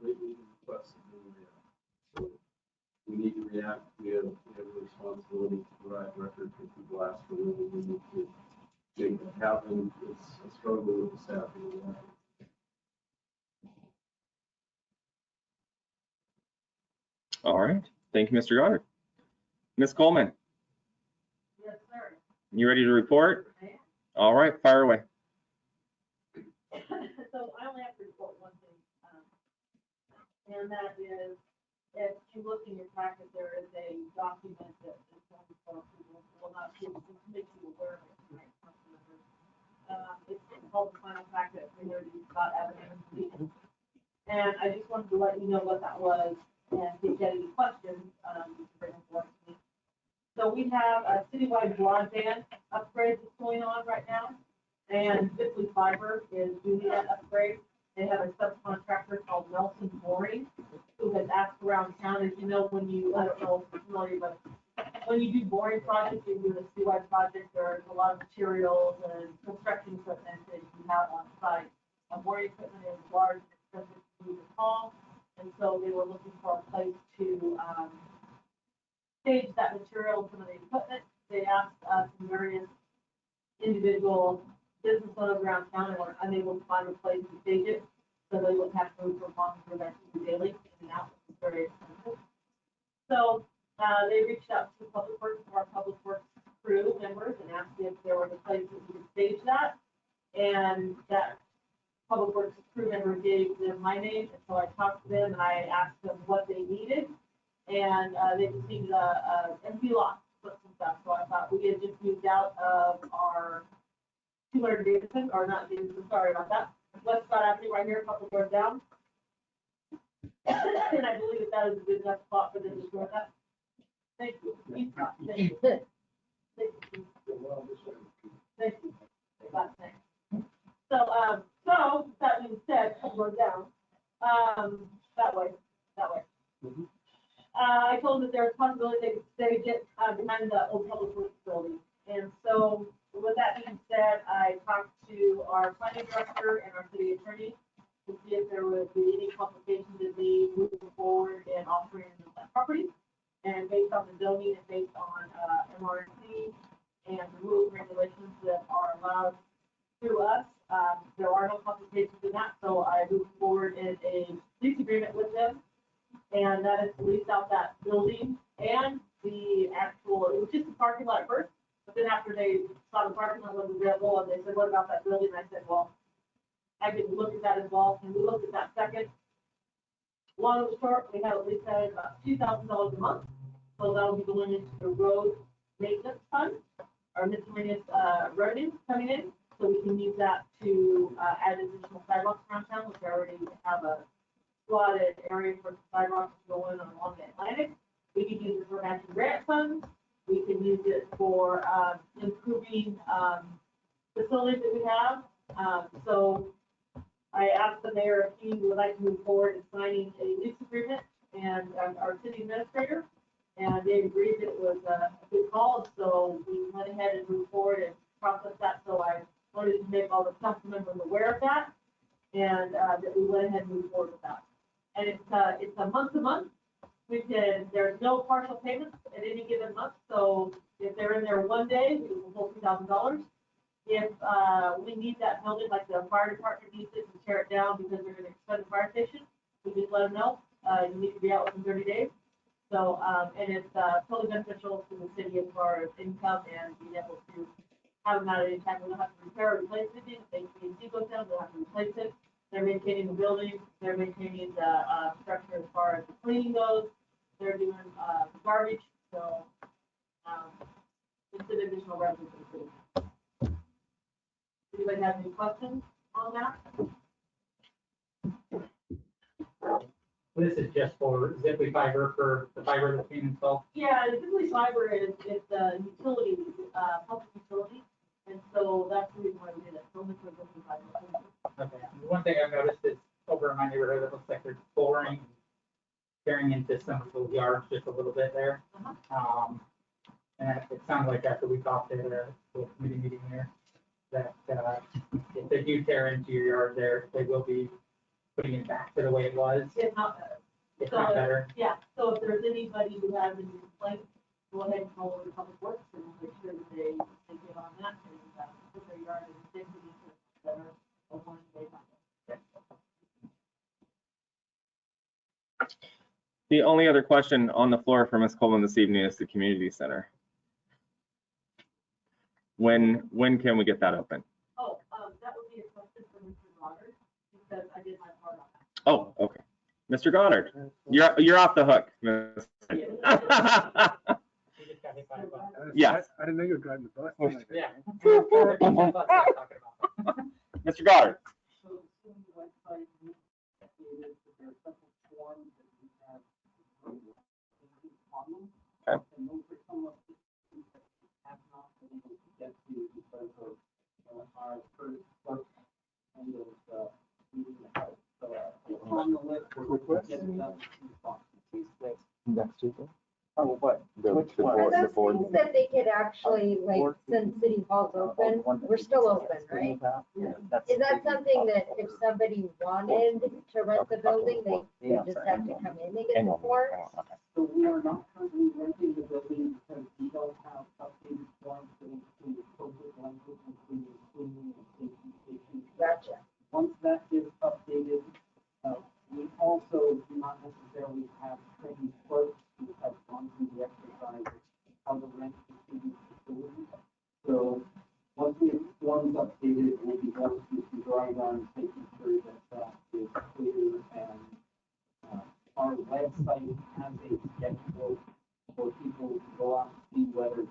lately the requests have been react. So we need to react. We have a responsibility to provide records when people ask for them. We need to make that happen. It's a struggle with the staffing. All right. Thank you, Mr. Goddard. Ms. Coleman, Yes, sir. you ready to report? I am. All right, fire away. So I only have to report one thing, and that is, if you look in your packet, there is a document that is going for approval. Well, not to, just make you aware of it tonight, council members. It's called the final packet for your Scott Avenue. And I just wanted to let you know what that was, and if you get any questions, you can bring them forward to me. So we have a citywide broadband upgrade that's going on right now, and Ziply Fiber is doing that upgrade. They have a subcontractor called Nelson Boring, who has asked around town. As you know, when you, I don't know if you're familiar, but when you do boring projects, you do a citywide project, there's a lot of materials and construction equipment that you have on site. Boring equipment is large, expensive to move and haul, and so they were looking for a place to stage that material and some of the equipment. They asked some various individual business owners around town and were unable to find a place to stage it, so they would have to move from one to the next daily in and out, which is very expensive. So they reached out to Public Works, our Public Works crew members, and asked if there was a place that we could stage that. And that Public Works crew member gave them my name, and so I talked to them and I asked them what they needed. And they just needed a empty lot to put some stuff. So I thought we had just moved out of our 200 Davidson, or not Davidson, sorry about that. West Scott Avenue right here, a couple doors down. And I believe that that is a good enough spot for them to store that. Thank you. Thank you. Thank you. Thank you. Last name. So that being said, I'm going down, that way. I told them that there's a possibility they get behind the old public works building. And so with that being said, I talked to our planning director and our city attorney to see if there would be any complications in me moving forward and offering that property. And based on the zoning and based on MRC and the rules and regulations that are allowed through us, there are no complications in that. So I moved forward in a lease agreement with them. And that is to lease out that building and the actual, it was just the parking lot first, but then after they saw the parking lot was available and they said, what about that building? I said, well, I could look at that as well. And we looked at that second. Long and short, we had at least about $2,000 a month. So that will be going into the road maintenance fund, or miscellaneous revenue coming in. So we can use that to add additional sidewalks around town, which I already have a slotted area for sidewalks going along the Atlantic. We can use it for matching grant funds. We can use it for improving facilities that we have. So I asked the mayor if he would like to move forward in signing a lease agreement and our city administrator. And they agreed that it was a good call. So we went ahead and moved forward and processed that. So I wanted to make all the council members aware of that. And that we went ahead and moved forward with that. And it's a month to month. There's no partial payments at any given month. So if they're in there one day, we will hold $2,000. If we need that building, like the fire department needs it to tear it down because they're going to expand the fire station, we just let them know. You need to be out within 30 days. So, and it's totally beneficial to the city as far as income and being able to have them out at any time. We don't have to repair or replace anything. If AC goes down, we'll have to replace it. They're maintaining the building. They're maintaining the structure as far as the cleaning goes. They're doing garbage. So it's an additional revenue for the city. Anybody have any questions on that? This is just for Ziply Fiber for the fiber that's being installed. Yeah, Ziply Fiber is a utility, public utility. And so that's the reason why we did it. Only for Ziply Fiber. Okay. The one thing I've noticed is over in my neighborhood, it looks like there's flooring tearing into some of those yards just a little bit there. And it sounds like after we talked at the committee meeting here, that if they do tear into your yard there, they will be putting it back to the way it was. If not better. If not better. Yeah, so if there's anybody who has any complaints, go ahead and call over Public Works and make sure that they get on that and put their yard in the safety better of when they find it. The only other question on the floor for Ms. Coleman this evening is the community center. When can we get that open? Oh, that would be a question for Mr. Goddard, because I did my part on that. Oh, okay. Mr. Goddard, you're off the hook. Yes. I didn't know you were driving the bus. Yeah. Mr. Goddard. So the city website stated that there are several forms that we have on them. Okay. And those are some of the things that we have not been able to get to because of our first work and of using the help. So it's on the list. We're getting that response. Next Tuesday? Oh, what? Which one? Are those things that they could actually, like, since City Hall's open, we're still open, right? Is that something that if somebody wanted to rent the building, they just have to come in and get the forms? So we are not currently renting the building because we don't have updated forms that include appropriate language, including cleaning and safety stations. Gotcha. Once that is updated, we also do not necessarily have trained clerks who have gone through the exercise of how to rent the city facilities. So once we have forms updated, we'll be going through some dry runs, making sure that that is clear, and our website has a schedule for people to go out and see whether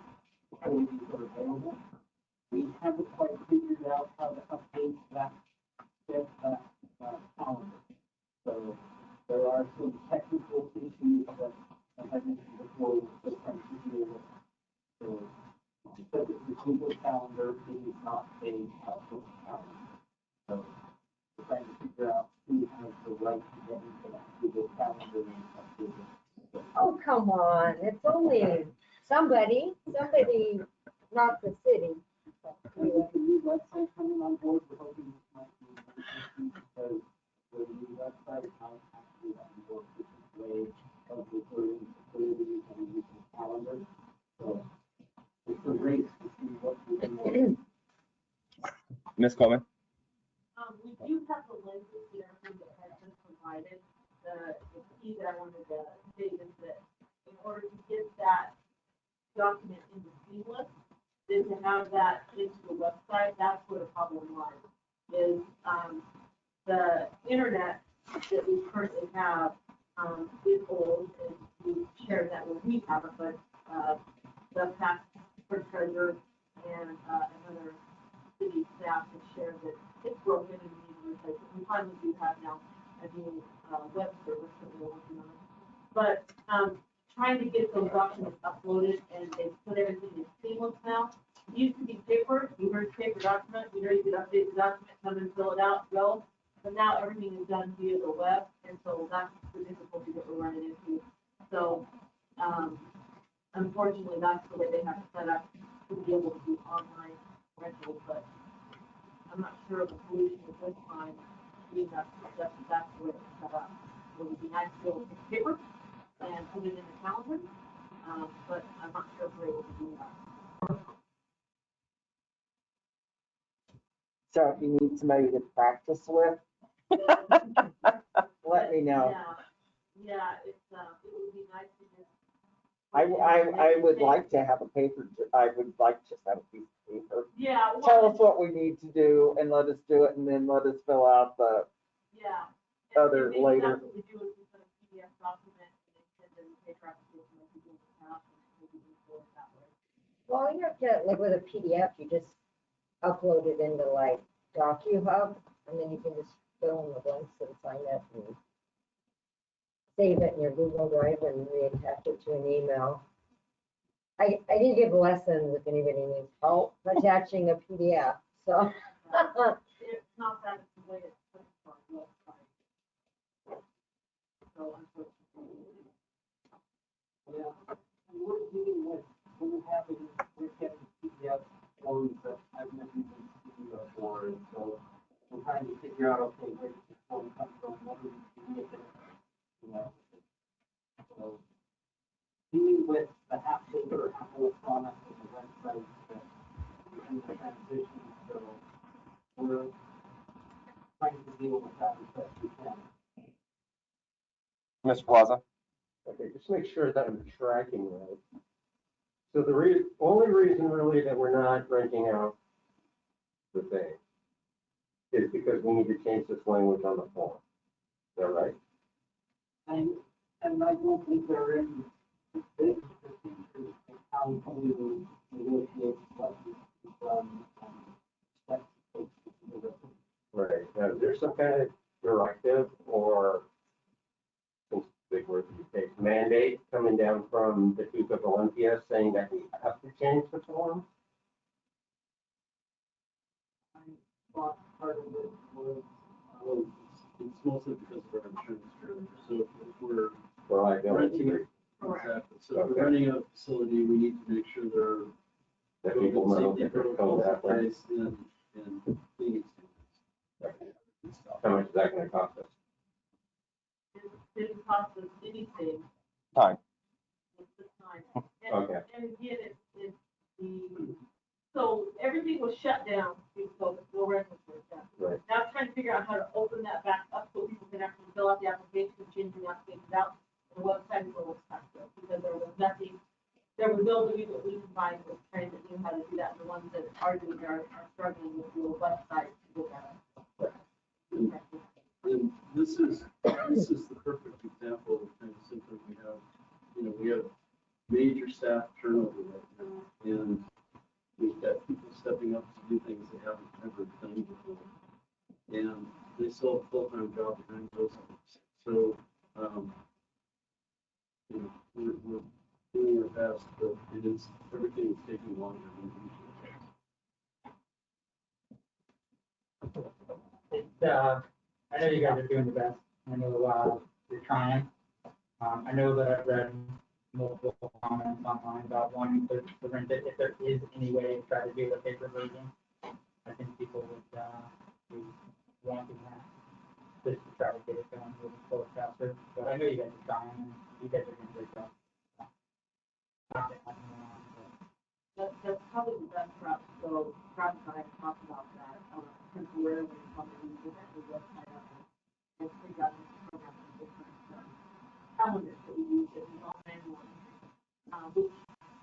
facilities are available. We haven't quite figured out how to update that calendar. So there are some So we're trying to figure out who has the right to get into that Google Calendar and update it. Oh, come on, it's only somebody, not the city. With the new website coming on board, we're hoping this might be interesting because the new website has actually a more efficient way of recording facilities and using calendars. So it's a race to see what we can. Ms. Coleman? We do have the link to everything that has been provided. The key that I wanted to state is that in order to get that document into Seamless, then to have that into the website, that's where the problem lies. Is the internet that we currently have is old, and we share that when we have it, but the past treasurer and another city staff has shared that it's broken and we need to replace it. We finally do have now a new web service that we're working on. But trying to get those documents uploaded and they put everything in Seamless now. It used to be paper, you heard paper document, you know, you could update the document, come and fill it out, go. But now everything is done via the web, and so that's the difficulty that we're running into. So unfortunately, that's the way they have to set up to be able to do online rentals, but I'm not sure of the solution at this time. Being that's the way it's set up. It would be nice to be able to take paper and put it in the calendar, but I'm not sure if we're able to do that. So if you need somebody to practice with, let me know. Yeah, it's, it would be nice to just. I would like to have a paper, I would like to just have a piece of paper. Yeah. Tell us what we need to do and let us do it, and then let us fill out the Yeah. other maybe later. that's what we do is we put a PDF document and send in the paper application like we do in the past, and maybe we do it that way. Well, you have to, like with a PDF, you just upload it into like DocuHub, and then you can just fill in the blanks and sign it and save it in your Google Drive and reattach it to an email. I did give lessons if anybody needs help attaching a PDF, so. It's not that it's the way it's put on the website. So unfortunately. Yeah, we're dealing with, we're getting PDF forms that I've never even seen before, and so we're trying to figure out, okay, where does this form come from, what do we do with it, you know? So, dealing with the half paper, half electronic, and the website, that we're in the transition, so we're trying to deal with that as best we can. Mr. Plaza? Okay, just make sure that I'm tracking right. So the only reason really that we're not renting out the thing is because we need to change this language on the form. Is that right? And I don't think they're in big procedures of how to negotiate what is steps. Right. Now, is there some kind of directive or some big word these days, mandate coming down from the Duke of Olympia saying that we have to change the form? I thought part of it was, It's mostly because of our insurance carrier. So if we're For liability? renting, exactly. So if we're renting a facility, we need to make sure there are That people know safety that they're coming protocols in that way? place and cleaning standards. How much is that gonna cost us? It didn't cost us anything. Time. It's the time. Okay. And again, it's so everything was shut down due to COVID, no rentals were shut. Right. Now I'm trying to figure out how to open that back up so people can actually fill out the application, change the applications out. The website is a little stuck there because there was nothing, there was nobody that we could find that trained that knew how to do that. The ones that are doing are struggling with the website to get that. And this is the perfect example of kind of something we have, we have major staff turnover right now. And we've got people stepping up to do things they haven't ever done before. And they still have a full-time job behind those things. So, we're doing our best, but everything is taking longer than usual. I know you guys are doing the best. I know you're trying. I know that I've read multiple comments online about wanting to rent it. If there is any way to try to do a paper version, I think people would be wanting that. Just to try to get it going a little slower, faster. But I know you guys are trying, and you guys are doing a great job. That's probably the best route to go. Brad and I have talked about that, temporarily, probably look at the website up and figure out this program from different calendars that we use that we all manually, which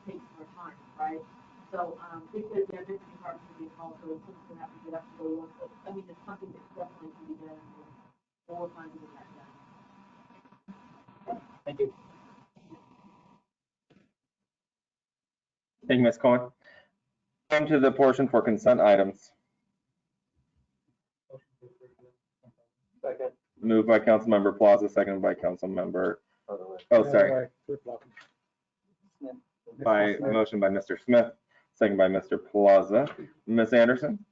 takes more time, right? So, because there are different departments of the also, something's gonna have to get up to go look, but, I mean, it's something that definitely can be done, and we'll find to get that done. Thank you. Thank you, Ms. Cohen. Come to the portion for consent items. Second. Moved by Councilmember Plaza, seconded by Councilmember, oh, sorry. By motion by Mr. Smith, second by Mr. Plaza. Ms. Anderson?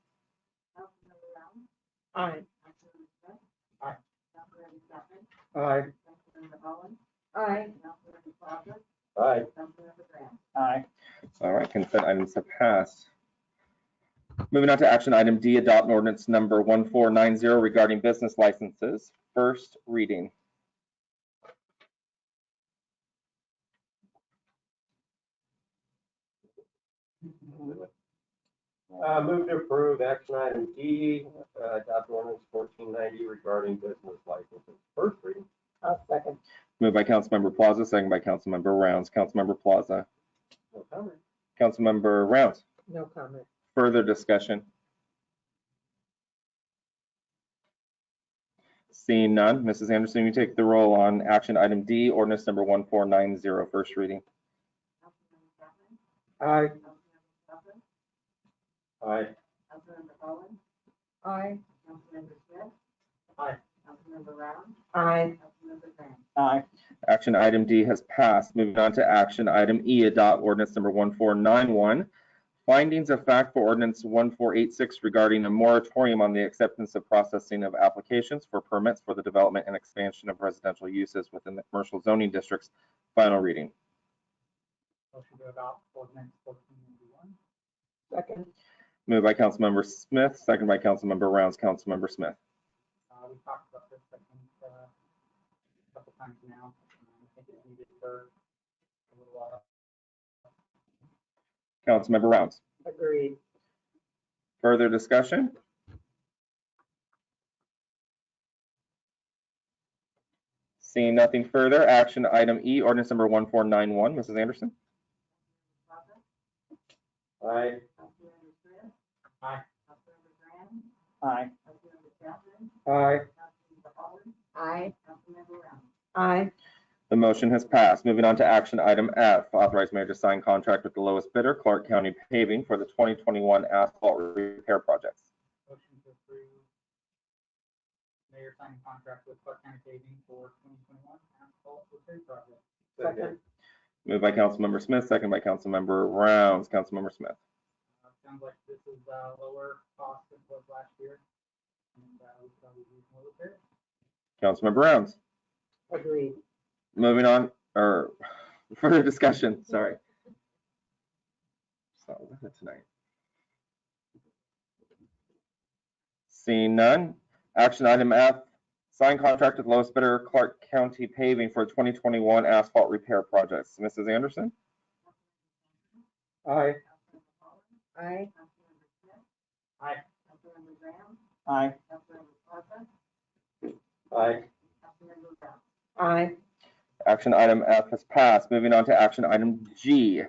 Councilmember Brown? Aye. Councilmember Smith? Aye. Councilmember Chapman? Aye. Councilmember Holland? Aye. Councilmember Plaza? Aye. Councilmember Graham? Aye. All right, consent items have passed. Moving on to action item D, adopt an ordinance number 1490 regarding business licenses. First reading. Move to approve action item D, adopt ordinance 1490 regarding business licenses. First reading. Second. Moved by Councilmember Plaza, second by Councilmember Rounds. Councilmember Plaza. No comment. Councilmember Rounds. No comment. Further discussion? Seeing none, Mrs. Anderson, you take the roll on action item D, ordinance number 1490, first reading. Councilmember Chapman? Aye. Councilmember Plaza? Aye. Councilmember Holland? Aye. Councilmember Smith? Aye. Councilmember Brown? Aye. Councilmember Graham? Aye. Action item D has passed. Moving on to action item E, adopt ordinance number 1491. Findings of fact for ordinance 1486 regarding a moratorium on the acceptance of processing of applications for permits for the development and expansion of residential uses within the commercial zoning districts. Final reading. Motion to adopt ordinance 1491. Second. Moved by Councilmember Smith, second by Councilmember Rounds. Councilmember Smith. We talked about this, I think, a couple times now. I think it's needed for a little while. Councilmember Rounds. Agreed. Further discussion? Seeing nothing further, action item E, ordinance number 1491. Mrs. Anderson? Aye. Councilmember Smith? Aye. Councilmember Graham? Aye. Councilmember Chapman? Aye. Councilmember Holland? Aye. Councilmember Brown? Aye. The motion has passed. Moving on to action item F, authorize mayor to sign contract with the lowest bidder, Clark County Paving, for the 2021 asphalt repair projects. Motion to approve mayor signing contract with Clark County Paving for 2021 asphalt repair project. Second. Moved by Councilmember Smith, second by Councilmember Rounds. Councilmember Smith. Sounds like this is lower cost than it was last year. And we probably use more repairs. Councilmember Rounds. Agreed. Moving on, or further discussion, sorry. So with it tonight. Seeing none, action item F, sign contract with lowest bidder, Clark County Paving, for 2021 asphalt repair projects. Mrs. Anderson? Aye. Aye. Councilmember Smith? Aye. Councilmember Graham? Aye. Councilmember Plaza? Aye. Councilmember Brown? Aye. Action item F has passed. Moving on to action item G,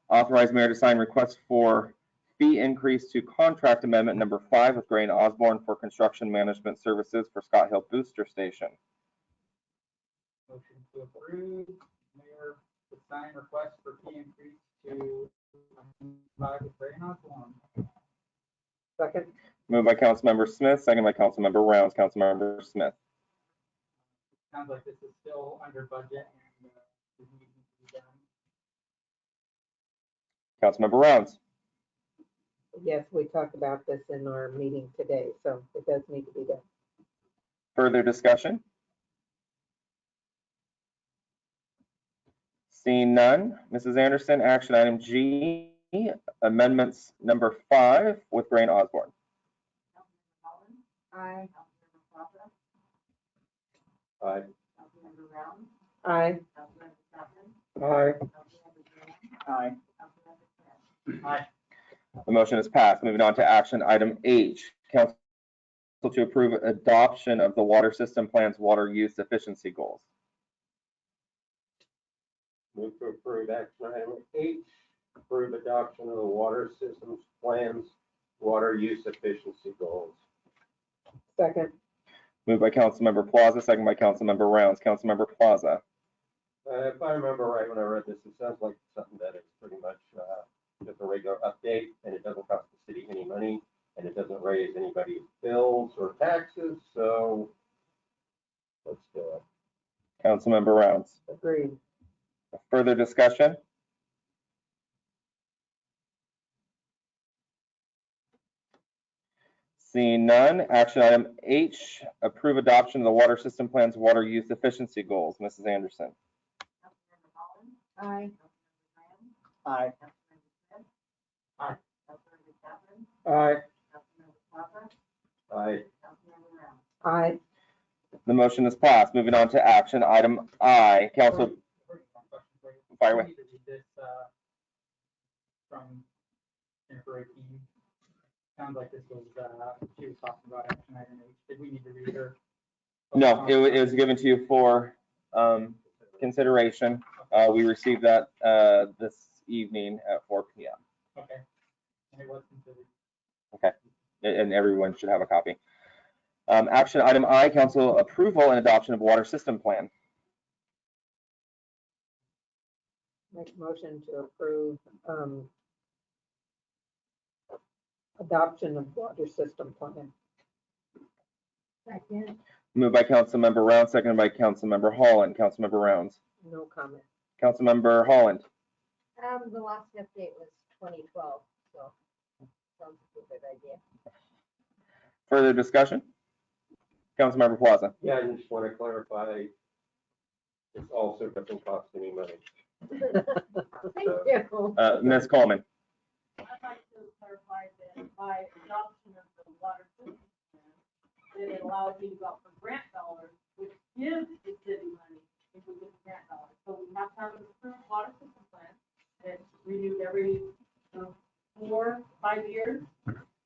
authorize mayor to sign request for fee increase to contract amendment number 5 with Gray and Osborne for construction management services for Scott Hill Booster Station. Motion to approve mayor to sign request for fee increase to 5 with Gray and Osborne. Second. Moved by Councilmember Smith, second by Councilmember Rounds. Councilmember Smith. Sounds like this is still under budget and is needing to be done. Councilmember Rounds. Yes, we talked about this in our meeting today, so it does need to be done. Further discussion? Seeing none, Mrs. Anderson, action item G, amendments number 5 with Brian Osborne. Aye. Aye. Aye. Aye. Aye. Aye. The motion is passed. Moving on to action item H, council to approve adoption of the water system plan's water use efficiency goals. Move to approve action item H, approve adoption of the water systems plans, water use efficiency goals. Second. Moved by Councilmember Plaza, second by Councilmember Rounds. Councilmember Plaza. If I remember right when I read this, it sounds like something that is pretty much just a regular update, and it doesn't cost the city any money, and it doesn't raise anybody's bills or taxes, so let's do it. Councilmember Rounds. Agreed. Further discussion? Seeing none, action item H, approve adoption of the water system plan's water use efficiency goals. Mrs. Anderson. Aye. Aye. Aye. Aye. Aye. The motion is passed. Moving on to action item I. Council, fire away. We need to read this, from Jennifer Akeem. Sounds like this was, she was talking about action item H. Did we need to read her? No, it was given to you for consideration. We received that this evening at 4 p.m. Okay. And it was considered. Okay, and everyone should have a copy. Action item I, council approval and adoption of water system plan. Make a motion to approve, adoption of water system plan. Second. Moved by Councilmember Rounds, seconded by Councilmember Holland. Councilmember Rounds. No comment. Councilmember Holland. The last update was 2012, so sounds like a good idea. Further discussion? Councilmember Plaza. Yeah, I just want to clarify, this also doesn't cost any money. Thank you. Ms. Coleman. I'd like to clarify that by adoption of the water system plan, it allows you to go out for grant dollars, which gives the city money if we get grant dollars. So we have to have an approved water system plan that's renewed every 4, 5 years.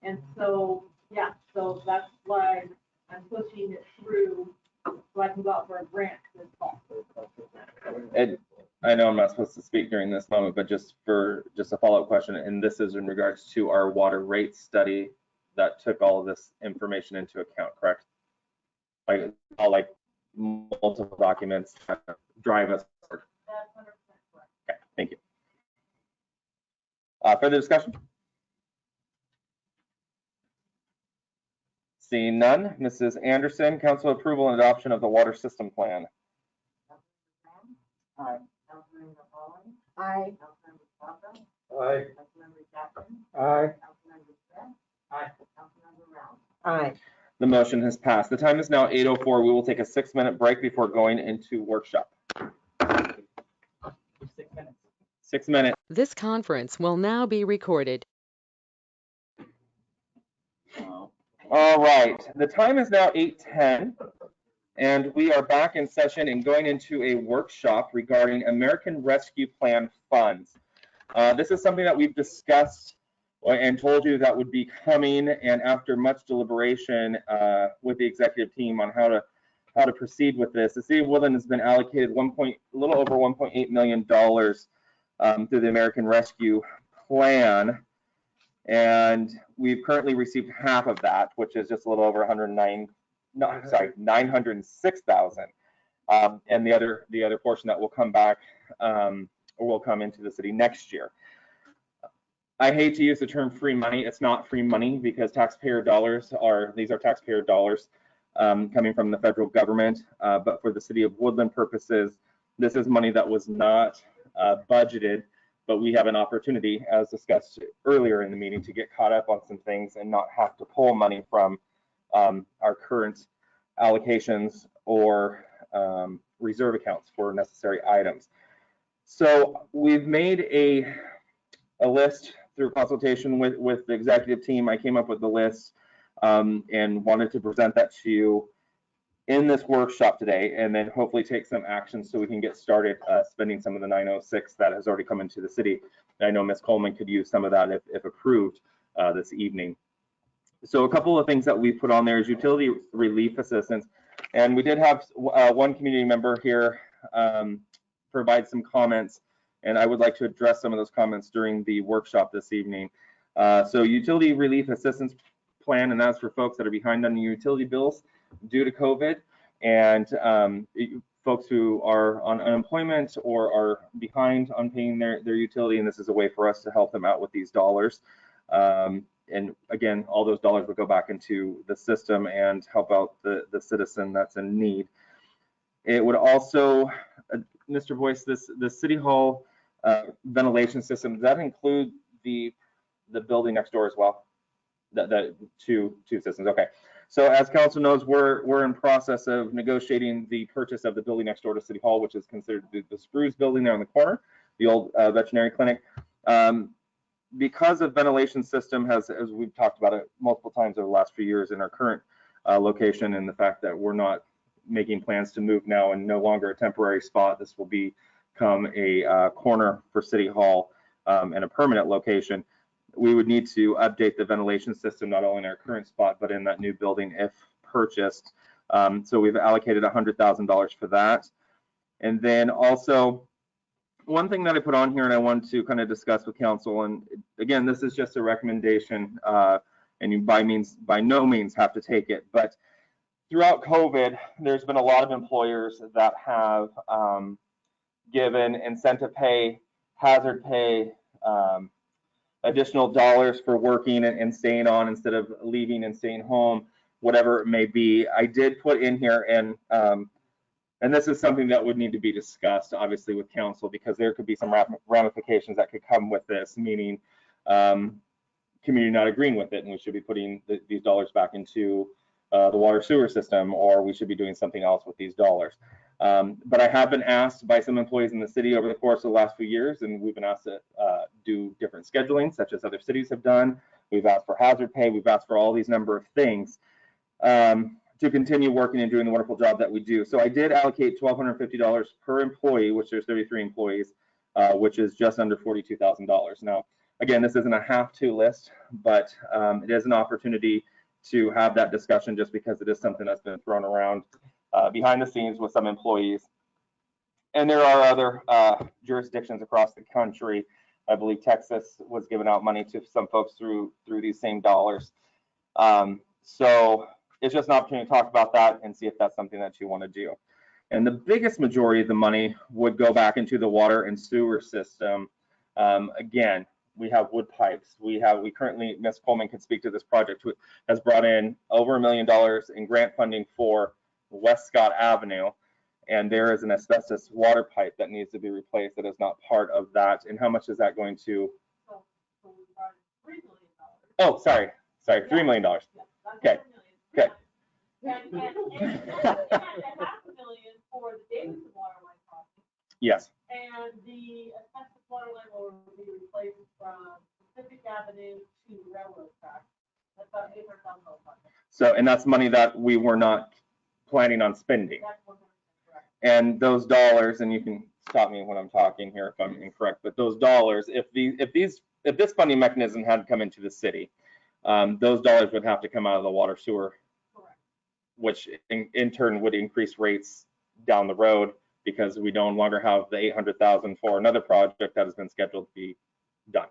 And so, yeah, so that's why I'm pushing it through so I can go out for a grant this fall. And I know I'm not supposed to speak during this moment, but just a follow-up question, and this is in regards to our water rate study that took all of this information into account, correct? Like multiple documents to drive us forward. That's 100% correct. Okay, thank you. Further discussion? Seeing none, Mrs. Anderson, council approval and adoption of the water system plan. Aye. Aye. Aye. Aye. Aye. Aye. The motion has passed. The time is now 8:04. We will take a 6-minute break before going into workshop. 6 minutes. 6 minutes. This conference will now be recorded. All right, the time is now 8:10, and we are back in session and going into a workshop regarding American Rescue Plan funds. This is something that we've discussed and told you that would be coming, and after much deliberation with the executive team on how to proceed with this, the City of Woodland has been allocated a little over $1.8 million through the American Rescue Plan. And we've currently received half of that, which is just a little over 906,000. And the other portion that will come back or will come into the city next year. I hate to use the term free money. It's not free money because taxpayer dollars are taxpayer dollars coming from the federal government. But for the City of Woodland purposes, this is money that was not budgeted. But we have an opportunity, as discussed earlier in the meeting, to get caught up on some things and not have to pull money from our current allocations or reserve accounts for necessary items. So we've made a list through consultation with the executive team. I came up with the list and wanted to present that to you in this workshop today, and then hopefully take some action so we can get started spending some of the 906 that has already come into the city. And I know Ms. Coleman could use some of that if approved this evening. So a couple of things that we put on there is utility relief assistance. And we did have one community member here provide some comments, and I would like to address some of those comments during the workshop this evening. So utility relief assistance plan, and that's for folks that are behind on the utility bills due to COVID, and folks who are on unemployment or are behind on paying their utility, and this is a way for us to help them out with these dollars. And again, all those dollars would go back into the system and help out the citizen that's in need. It would also, Mr. Boyce, the City Hall ventilation system, does that include the building next door as well? The two systems, okay. So as council knows, we're in process of negotiating the purchase of the building next door to City Hall, which is considered the Spruce building there on the corner, the old veterinary clinic. Because of ventilation system has, as we've talked about it multiple times over the last few years in our current location, and the fact that we're not making plans to move now and no longer a temporary spot, this will become a corner for City Hall and a permanent location. We would need to update the ventilation system, not only in our current spot, but in that new building if purchased. So we've allocated $100,000 for that. And then also, one thing that I put on here and I wanted to kind of discuss with council, and again, this is just a recommendation, and you by no means have to take it, but throughout COVID, there's been a lot of employers that have given incentive pay, hazard pay, additional dollars for working and staying on instead of leaving and staying home, whatever it may be. I did put in here, and this is something that would need to be discussed, obviously, with council, because there could be some ramifications that could come with this, meaning community not agreeing with it, and we should be putting these dollars back into the water sewer system, or we should be doing something else with these dollars. But I have been asked by some employees in the city over the course of the last few years, and we've been asked to do different scheduling, such as other cities have done. We've asked for hazard pay. We've asked for all these number of things to continue working and doing the wonderful job that we do. So I did allocate $1,250 per employee, which there's 33 employees, which is just under $42,000. Now, again, this isn't a have-to list, but it is an opportunity to have that discussion, just because it is something that's been thrown around behind the scenes with some employees. And there are other jurisdictions across the country. I believe Texas was giving out money to some folks through these same dollars. So it's just an opportunity to talk about that and see if that's something that you want to do. And the biggest majority of the money would go back into the water and sewer system. Again, we have wood pipes. We currently, Ms. Coleman can speak to this project, has brought in over $1 million in grant funding for West Scott Avenue. And there is an asbestos water pipe that needs to be replaced that is not part of that. And how much is that going to? So we brought $3 million. Oh, sorry, $3 million. Okay. Okay. And $500,000 for the Davidson water line project. Yes. And the asbestos water line will be replaced from Pacific Avenue to railroad track. That's about $800,000 project. So, and that's money that we were not planning on spending. That's 100% correct. And those dollars, and you can stop me when I'm talking here if I'm incorrect, but those dollars, if this funding mechanism had come into the city, those dollars would have to come out of the water sewer, Correct. which in turn would increase rates down the road, because we no longer have the $800,000 for another project that has been scheduled to be done.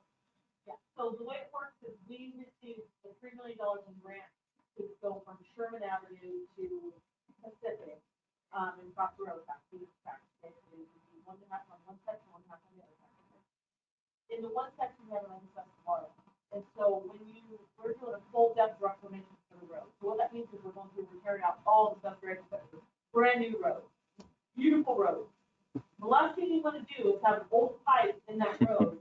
Yeah, so the way it works is we received the $3 million in grants to go from Sherman Avenue to Pacific, and across the road, back to the track. Basically, one half on one section, one half on the other section. In the one section, we have an unaccepted water. And so when we're doing a full depth reclamation for the road. So what that means is we're going to tear out all the stuff, brand new road, beautiful road. The last thing you want to do is have an old pipe in that road.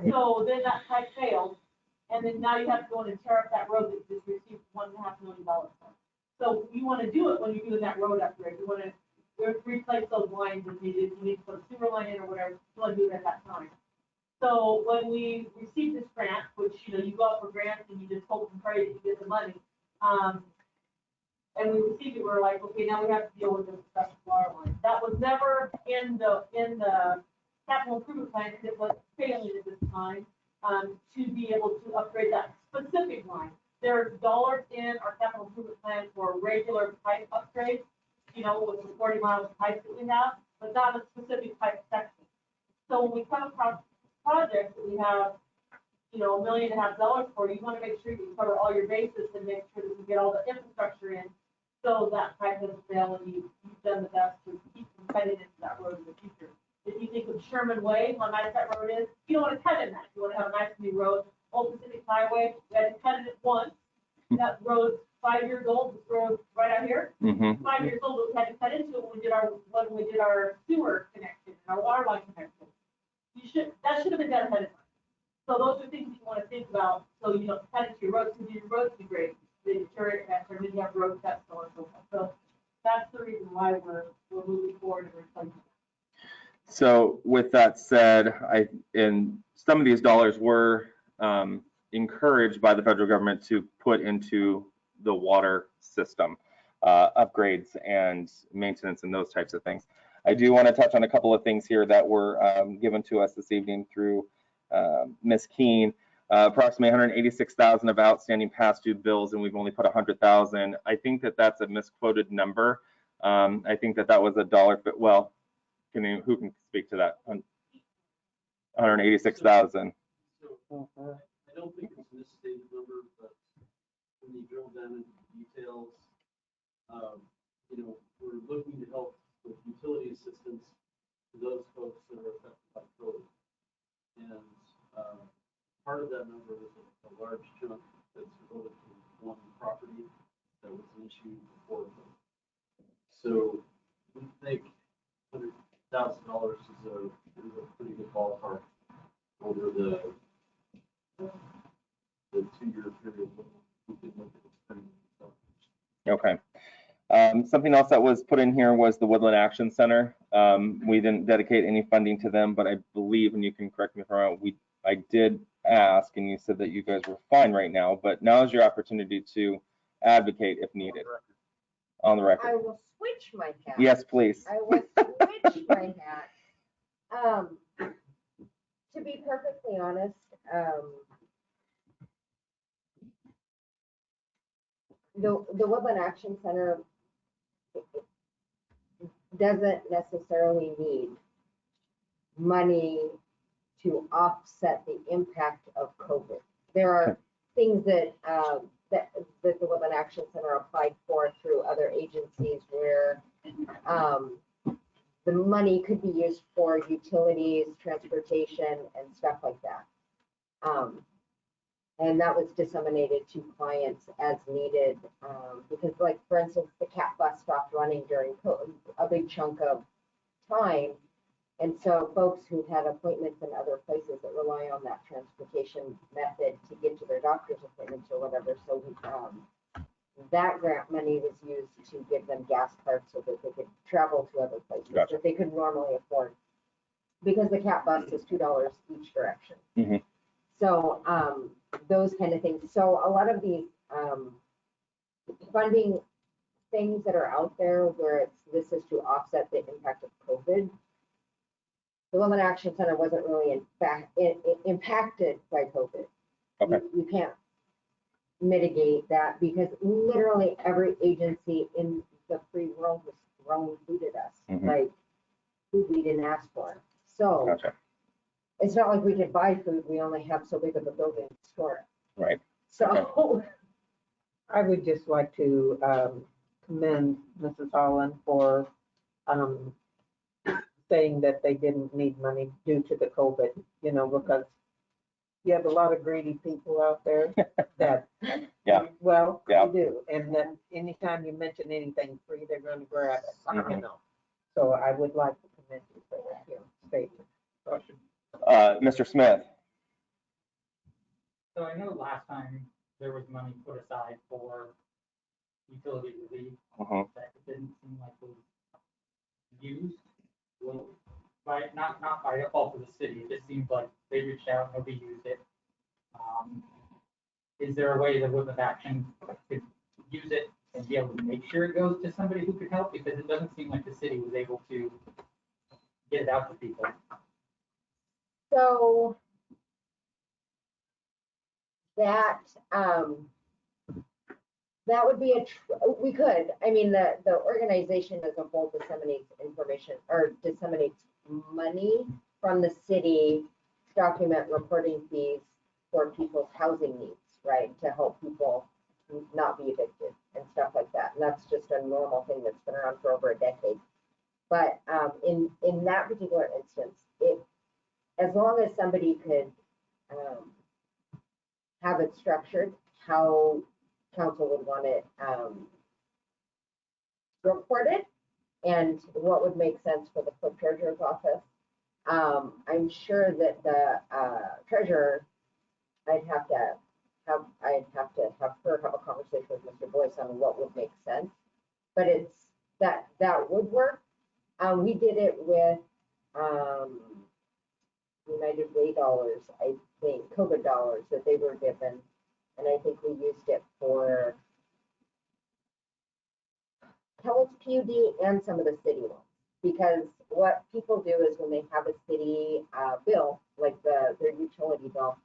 So then that pipe fails, and then now you have to go in and tear up that road that just received $1.5 million for. So you want to do it when you're doing that road upgrade. You want to replace those lines if needed. You need to put a sewer line in or whatever. You want to do it at that time. So when we received this grant, which, you know, you go out for grants and you just hope and pray that you get the money. And we received it, we're like, okay, now we have to deal with this special water line. That was never in the capital improvement plan, because it was failing at this time, to be able to upgrade that specific line. There's dollars in our capital improvement plan for regular pipe upgrades, you know, with the 40 miles of pipe that we have, but not a specific pipe section. So when we come across projects that we have, you know, $1.5 million for, you want to make sure you cover all your bases and make sure that you get all the infrastructure in, so that pipe doesn't fail and you've done the best to keep from cutting into that road in the future. If you think of Sherman Way, how nice that road is, you don't want to cut in that. You want to have a nice new road. Old Pacific Highway, we had to cut it once. That road's 5 years old, this road right out here. 5 years old, we had to cut into it when we did our sewer connection and our water line connection. That should have been done ahead of time. So those are things you want to think about, so you don't cut into your roads, because your roads be great. They deteriorate faster, and then you have road cuts, so on and so forth. So that's the reason why we're moving forward and replacing. So with that said, and some of these dollars were encouraged by the federal government to put into the water system, upgrades and maintenance and those types of things. I do want to touch on a couple of things here that were given to us this evening through Ms. Keene. Approximately 186,000 of outstanding past due bills, and we've only put 100,000. I think that that's a misquoted number. I think that that was a dollar, but well, who can speak to that? 186,000. So I don't think it's a misstated number, but when you drill down into the details, you know, we're looking to help with utility assistance to those folks that are affected by COVID. And part of that number is a large chunk that's related to one property that was an issue before COVID. So we think $100,000 is a pretty good ballpark over the 2-year period. We can look at spending. Okay. Something else that was put in here was the Woodland Action Center. We didn't dedicate any funding to them, but I believe, and you can correct me if I'm wrong, I did ask, and you said that you guys were fine right now, but now is your opportunity to advocate if needed. On the record. I will switch my hat. Yes, please. I will switch my hat. To be perfectly honest, the Woodland Action Center doesn't necessarily need money to offset the impact of COVID. There are things that that the Woodland Action Center applied for through other agencies where the money could be used for utilities, transportation, and stuff like that. And that was disseminated to clients as needed, because, like, for instance, the CAT bus stopped running during a big chunk of time. And so folks who had appointments in other places that rely on that transportation method to get to their doctor's appointments or whatever. So that grant money was used to give them gas cards so that they could travel to other places that they could normally afford. Because the CAT bus is $2 each direction. Mm-hmm. So those kind of things. So a lot of these funding things that are out there where this is to offset the impact of COVID. The Women Action Center wasn't really impacted by COVID. Okay. You can't mitigate that because literally every agency in the free world was throwing food at us, like food we didn't ask for. So it's not like we could buy food. We only have so big of a building to store it. Right. So I would just like to commend Mrs. Holland for saying that they didn't need money due to the COVID, you know, because you have a lot of greedy people out there that, well, you do. And then anytime you mention anything free, they're going to grab it, you know. So I would like to commend you for that statement. Mr. Smith. So I know last time there was money put aside for utility relief Mhm. that it didn't seem like was used. Well, not by a fault of the city, it just seemed like they reached out, nobody used it. Is there a way that Woodland Action could use it and be able to make sure it goes to somebody who could help? Because it doesn't seem like the city was able to get it out to people. So that, that would be we could, I mean, the organization as a whole disseminates information or disseminates money from the city to document reporting fees for people's housing needs, right? To help people not be evicted and stuff like that. And that's just a normal thing that's been around for over a decade. But in that particular instance, as long as somebody could have it structured, how council would want it reported and what would make sense for the clerk treasurer's office. I'm sure that the treasurer, I'd have to have her have a conversation with Mr. Boyce on what would make sense. But it's that would work. We did it with United Way dollars, I think, COVID dollars that they were given. And I think we used it for Kellett's PUD and some of the city ones. Because what people do is when they have a city bill, like their utility bill,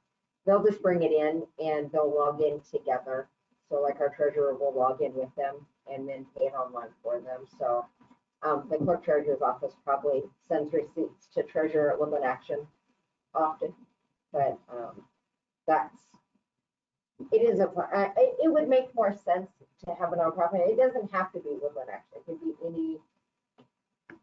they'll just bring it in and they'll log in together. So like our treasurer will log in with them and then pay it online for them. So the clerk treasurer's office probably sends receipts to treasurer at Woodland Action often. But it would make more sense to have a nonprofit. It doesn't have to be Woodland Action. It could be any,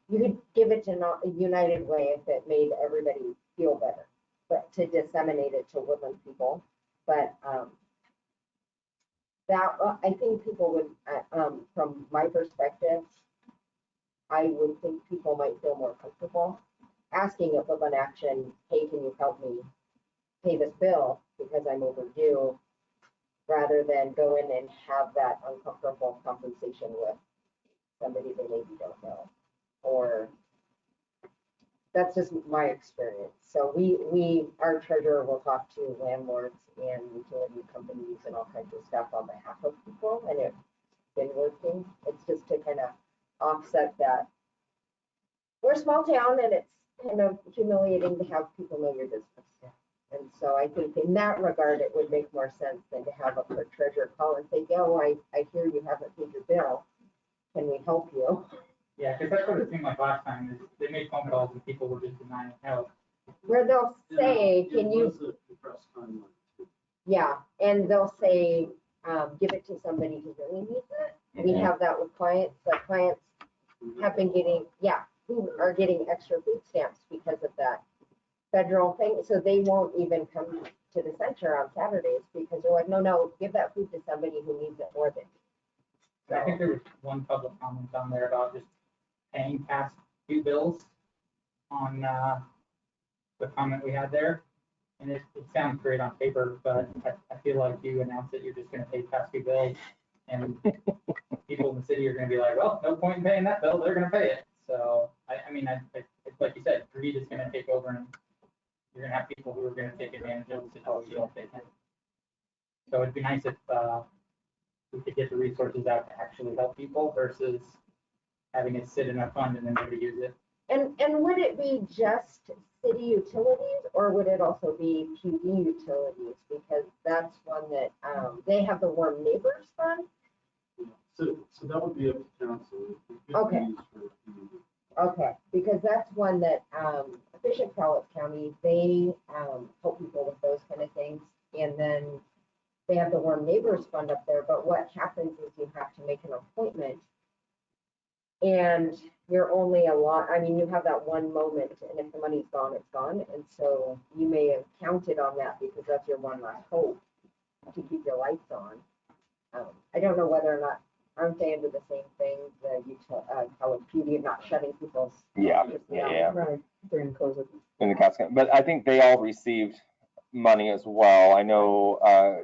you could give it to a United Way if it made everybody feel better, but to disseminate it to Woodland people. But I think people would, from my perspective, I would think people might feel more comfortable asking at Woodland Action, hey, can you help me pay this bill because I'm overdue, rather than go in and have that uncomfortable conversation with somebody they maybe don't know. Or that's just my experience. So our treasurer will talk to landlords and utility companies and all kinds of stuff on behalf of people, and it's been working. It's just to kind of offset that. We're a small town and it's kind of humiliating to have people know your business. And so I think in that regard, it would make more sense than to have a clerk treasurer call and say, yo, I hear you haven't paid your bill. Can we help you? Yeah, because that's what it seemed like last time, is they made phone calls and people were just denying help. Where they'll say, can you, It was a compressed timeline too. yeah, and they'll say, give it to somebody who really needs it. We have that with clients. The clients have been getting, who are getting extra food stamps because of that federal thing. So they won't even come to the center on Saturdays because they're like, no, give that food to somebody who needs it more than you. I think there was one public comment on there about just paying past due bills on the comment we had there. And it sounds great on paper, but I feel like you announced that you're just gonna pay past due bills. And people in the city are gonna be like, well, no point in paying that bill, they're gonna pay it. So, I mean, it's like you said, greed is gonna take over and you're gonna have people who are gonna take advantage of the situation if they can. So it'd be nice if we could get the resources out to actually help people versus having it sit in a fund and then nobody use it. And would it be just city utilities or would it also be PD utilities? Because that's one that they have the Warm Neighbors Fund. So that would be up to council. It could be Okay. used for community. Okay, because that's one that Efficient Powlett County, they help people with those kind of things. And then they have the Warm Neighbors Fund up there. But what happens is you have to make an appointment. And you're only you have that one moment, and if the money's gone, it's gone. And so you may have counted on that because that's your one last hope to keep your lights on. I don't know whether or not, aren't they into the same thing, College PD of not shutting people's. Yeah. Right, during COVID. In the Cascade, but I think they all received money as well. I know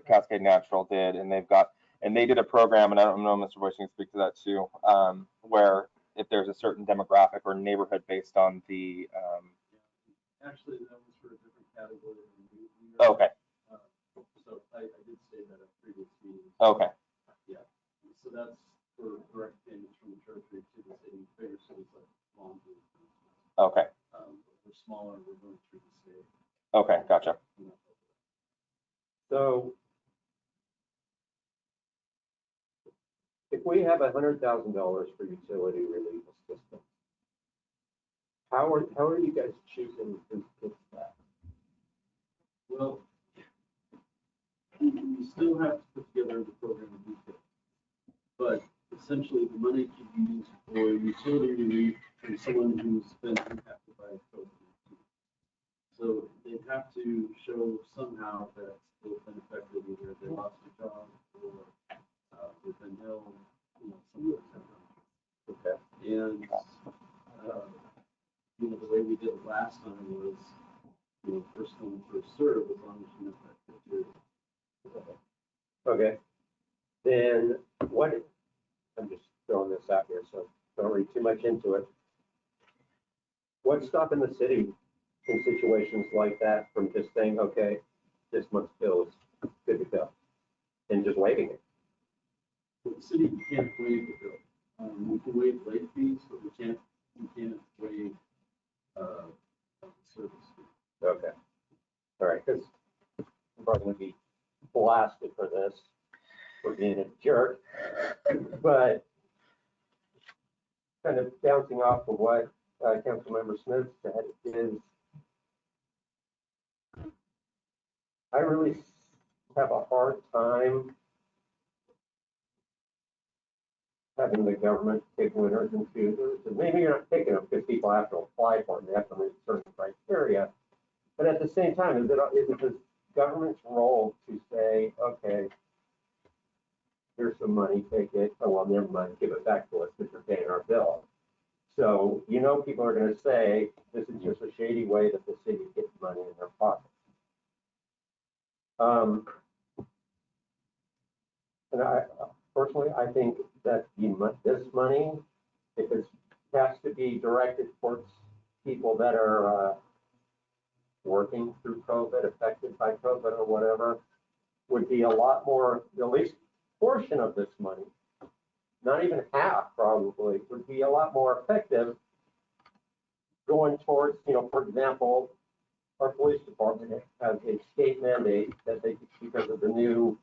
Cascade Natural did, and they've got And they did a program, and I don't know, Mr. Boyce can speak to that too, where if there's a certain demographic or neighborhood based on the, Actually, that was for a different category. okay, So I did say that at previous meetings. okay, Yeah, so that's for direct payments from the treasury to the city, bigger cities like Longview. okay, We're smaller, we're going through the state. okay, gotcha. So if we have $100,000 for utility relief assistance, how are you guys choosing who gets that? Well, we still have to put together the program in detail. But essentially, the money can be used for utility relief from someone who's been impacted by COVID-19. So they have to show somehow that they've been affected, either they lost a job or they've been ill, something like that. Okay. And, the way we did it last time was, first come, first serve, as long as you met that criteria. Okay. Then I'm just throwing this out here, so don't read too much into it. What's stopping the city in situations like that from just saying, okay, this month's bill is good to go, and just waiving it? Well, the city can't waive the bill. We can waive late fees, but we can't waive service fee. Okay. All right, because I'm probably going to be blasted for this, for being a jerk, but kind of bouncing off of what Councilmember Smith said is, I really have a hard time having the government take winners and choosers. And maybe you're not picking them because people have to apply for them. They have to meet certain criteria. But at the same time, is it the government's role to say, okay, here's some money, take it. Oh, well, never mind, give it back to us because you're paying our bill. So, people are going to say, this is just a shady way that the city gets money in their pocket. And I personally, I think that this money, if it has to be directed towards people that are working through COVID, affected by COVID or whatever, would be a lot more, at least portion of this money, not even half probably, would be a lot more effective going towards, for example, our police department has a state mandate that they, because of the new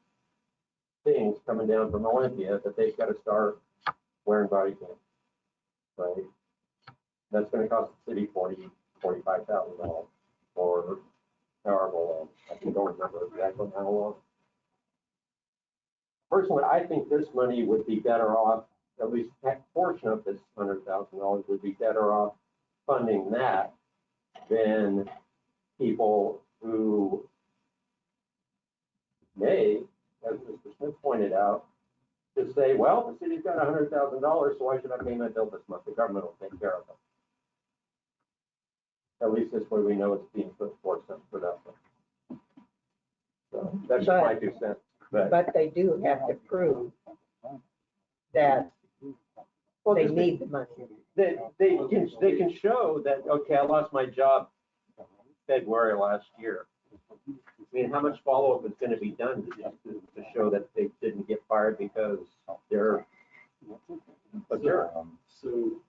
things coming down from Olympia, that they've got to start wearing body cams, right? That's going to cost the city $45,000 or however long. I don't remember exactly how long. Personally, I think this money would be better off, at least that portion of this $100,000 would be better off funding that than people who may, as Mr. Smith pointed out, just say, well, the city's got $100,000, so why should I pay my bill this month? The government will take care of it. At least this way we know it's being put forth for that one. So that's just my 2 cents. But they do have to prove that they need the money. They can show that, okay, I lost my job February last year. I mean, how much follow-up is going to be done to show that they didn't get fired because they're a jerk? So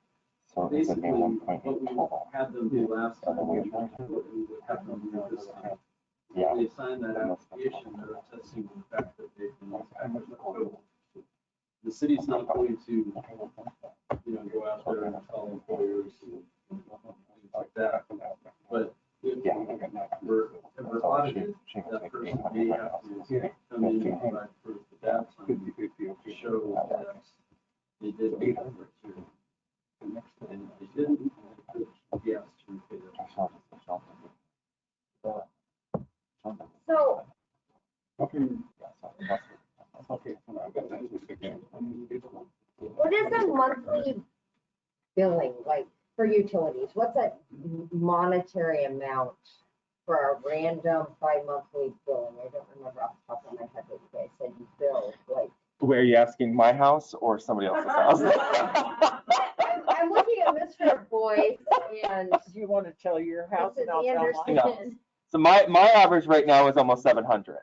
basically, what we had them do last time, what we would have them do this time. Yeah. They sign that application, they're attesting the fact that they've been impacted by COVID. The city's not going to, go out there and call employers and things like that. But if we're audited, that person may have to come in and provide proof at that time to show that they did meet the criteria. And if they didn't, yes, to repay that. So, what is a monthly billing like for utilities? What's a monetary amount for a random bi-monthly billing? I don't remember off the top of my head what you guys said you bill, like. Were you asking my house or somebody else's house? I'm looking at Mr. Boyce and Do you want to tell your house Mrs. and I'll tell mine? Anderson. So my average right now is almost 700.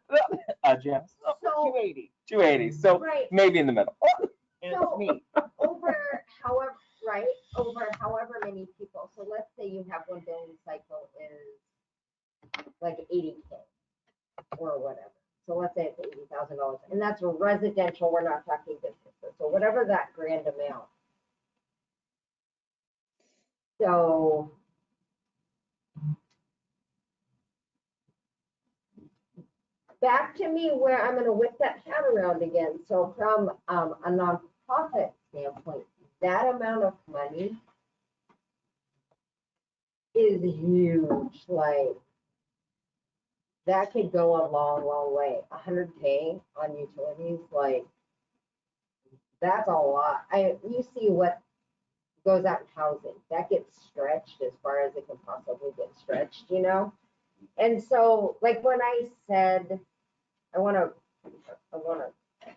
Janice? So, 280, 280. So right, maybe in the middle. and it's So- me. over however many people, so let's say you have one billing cycle is like 80K or whatever. So let's say it's $80,000, and that's residential, we're not talking businesses, so whatever that grand amount. So back to me where I'm gonna whip that hat around again. So from a nonprofit standpoint, that amount of money is huge. Like that could go a long, long way. 100K on utilities, like that's a lot. You see what goes out in housing, that gets stretched as far as it can possibly get stretched, you know? And so like when I said, I wanna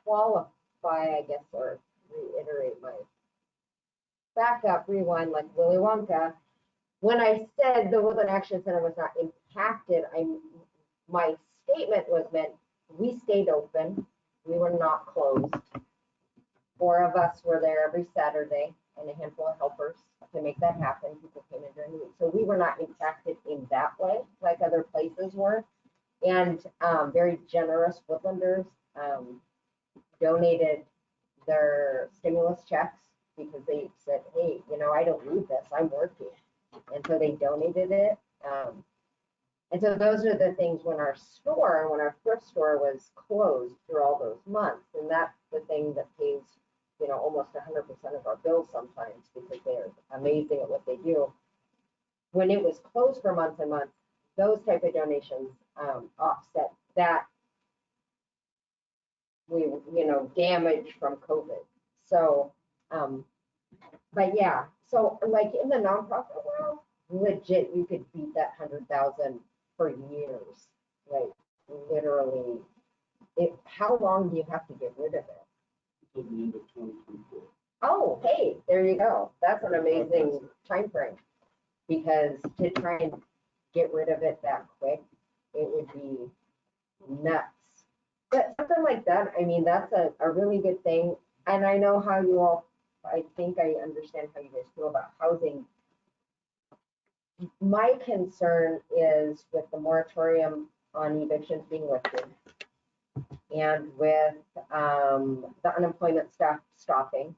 qualify, I guess, or reiterate my rewind like Willy Wonka. When I said the Woodland Action Center was not impacted, my statement was meant we stayed open, we were not closed. 4 of us were there every Saturday and a handful of helpers to make that happen. People came in during the week. So we were not impacted in that way like other places were. And very generous Woodlanders donated their stimulus checks because they said, hey, you know, I don't need this, I'm working. And so they donated it. And so those are the things when our thrift store was closed through all those months. And that's the thing that pays, you know, almost 100% of our bills sometimes because they're amazing at what they do. When it was closed for months and months, those type of donations offset that damage from COVID. So, but yeah, so like in the nonprofit world, legit, you could beat that 100,000 for years. Like literally, how long do you have to get rid of it? Until the end of 2024. Oh, hey, there you go. That's an amazing time frame. Because to try and get rid of it that quick, it would be nuts. But something like that, I mean, that's a really good thing. And I know how you all, I think I understand how you guys feel about housing. My concern is with the moratorium on evictions being lifted and with the unemployment stuff stopping.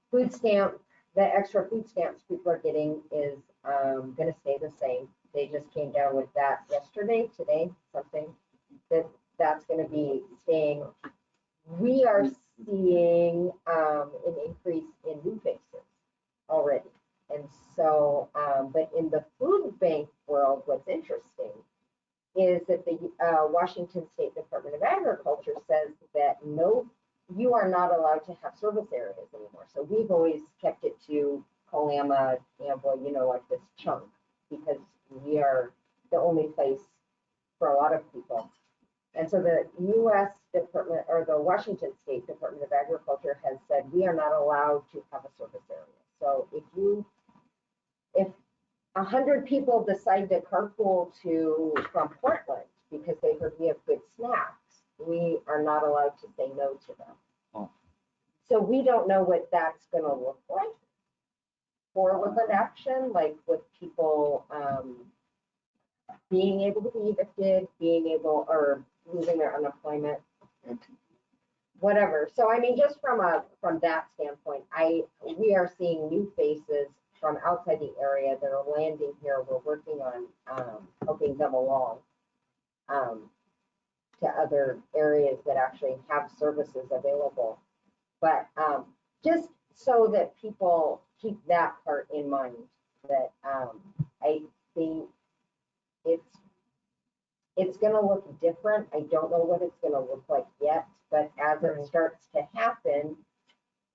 Food stamp, the extra food stamps people are getting is going to stay the same. They just came down with that today, something that's going to be staying. We are seeing an increase in new faces already. And so, but in the food bank world, what's interesting is that the Washington State Department of Agriculture says that no, you are not allowed to have service areas anymore. So we've always kept it to Colama, Amboy, you know, like this chunk, because we are the only place for a lot of people. And so the U.S. Department, or the Washington State Department of Agriculture has said we are not allowed to have a service area. So if 100 people decide to carpool from Portland because they heard we have good snacks, we are not allowed to say no to them. Oh. So we don't know what that's going to look like for Woodland Action, like with people being able to be evicted, or losing their unemployment, whatever. So I mean, just from that standpoint, we are seeing new faces from outside the area that are landing here. We're working on helping them along to other areas that actually have services available. But just so that people keep that part in mind, that I think it's going to look different. I don't know what it's going to look like yet, but as it starts to happen,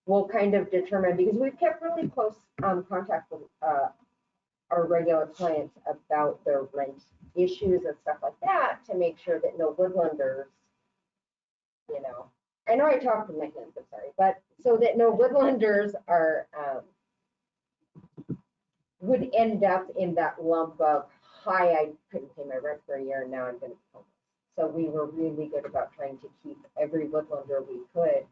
we'll kind of determine, because we've kept really close contact with our regular clients about their rent issues and stuff like that to make sure that no Woodlanders, I know I talked to my hands, I'm sorry, but so that no Woodlanders are, would end up in that lump of, hi, I couldn't pay my rent for a year and now I'm gonna be homeless. So we were really good about trying to keep every Woodlander we could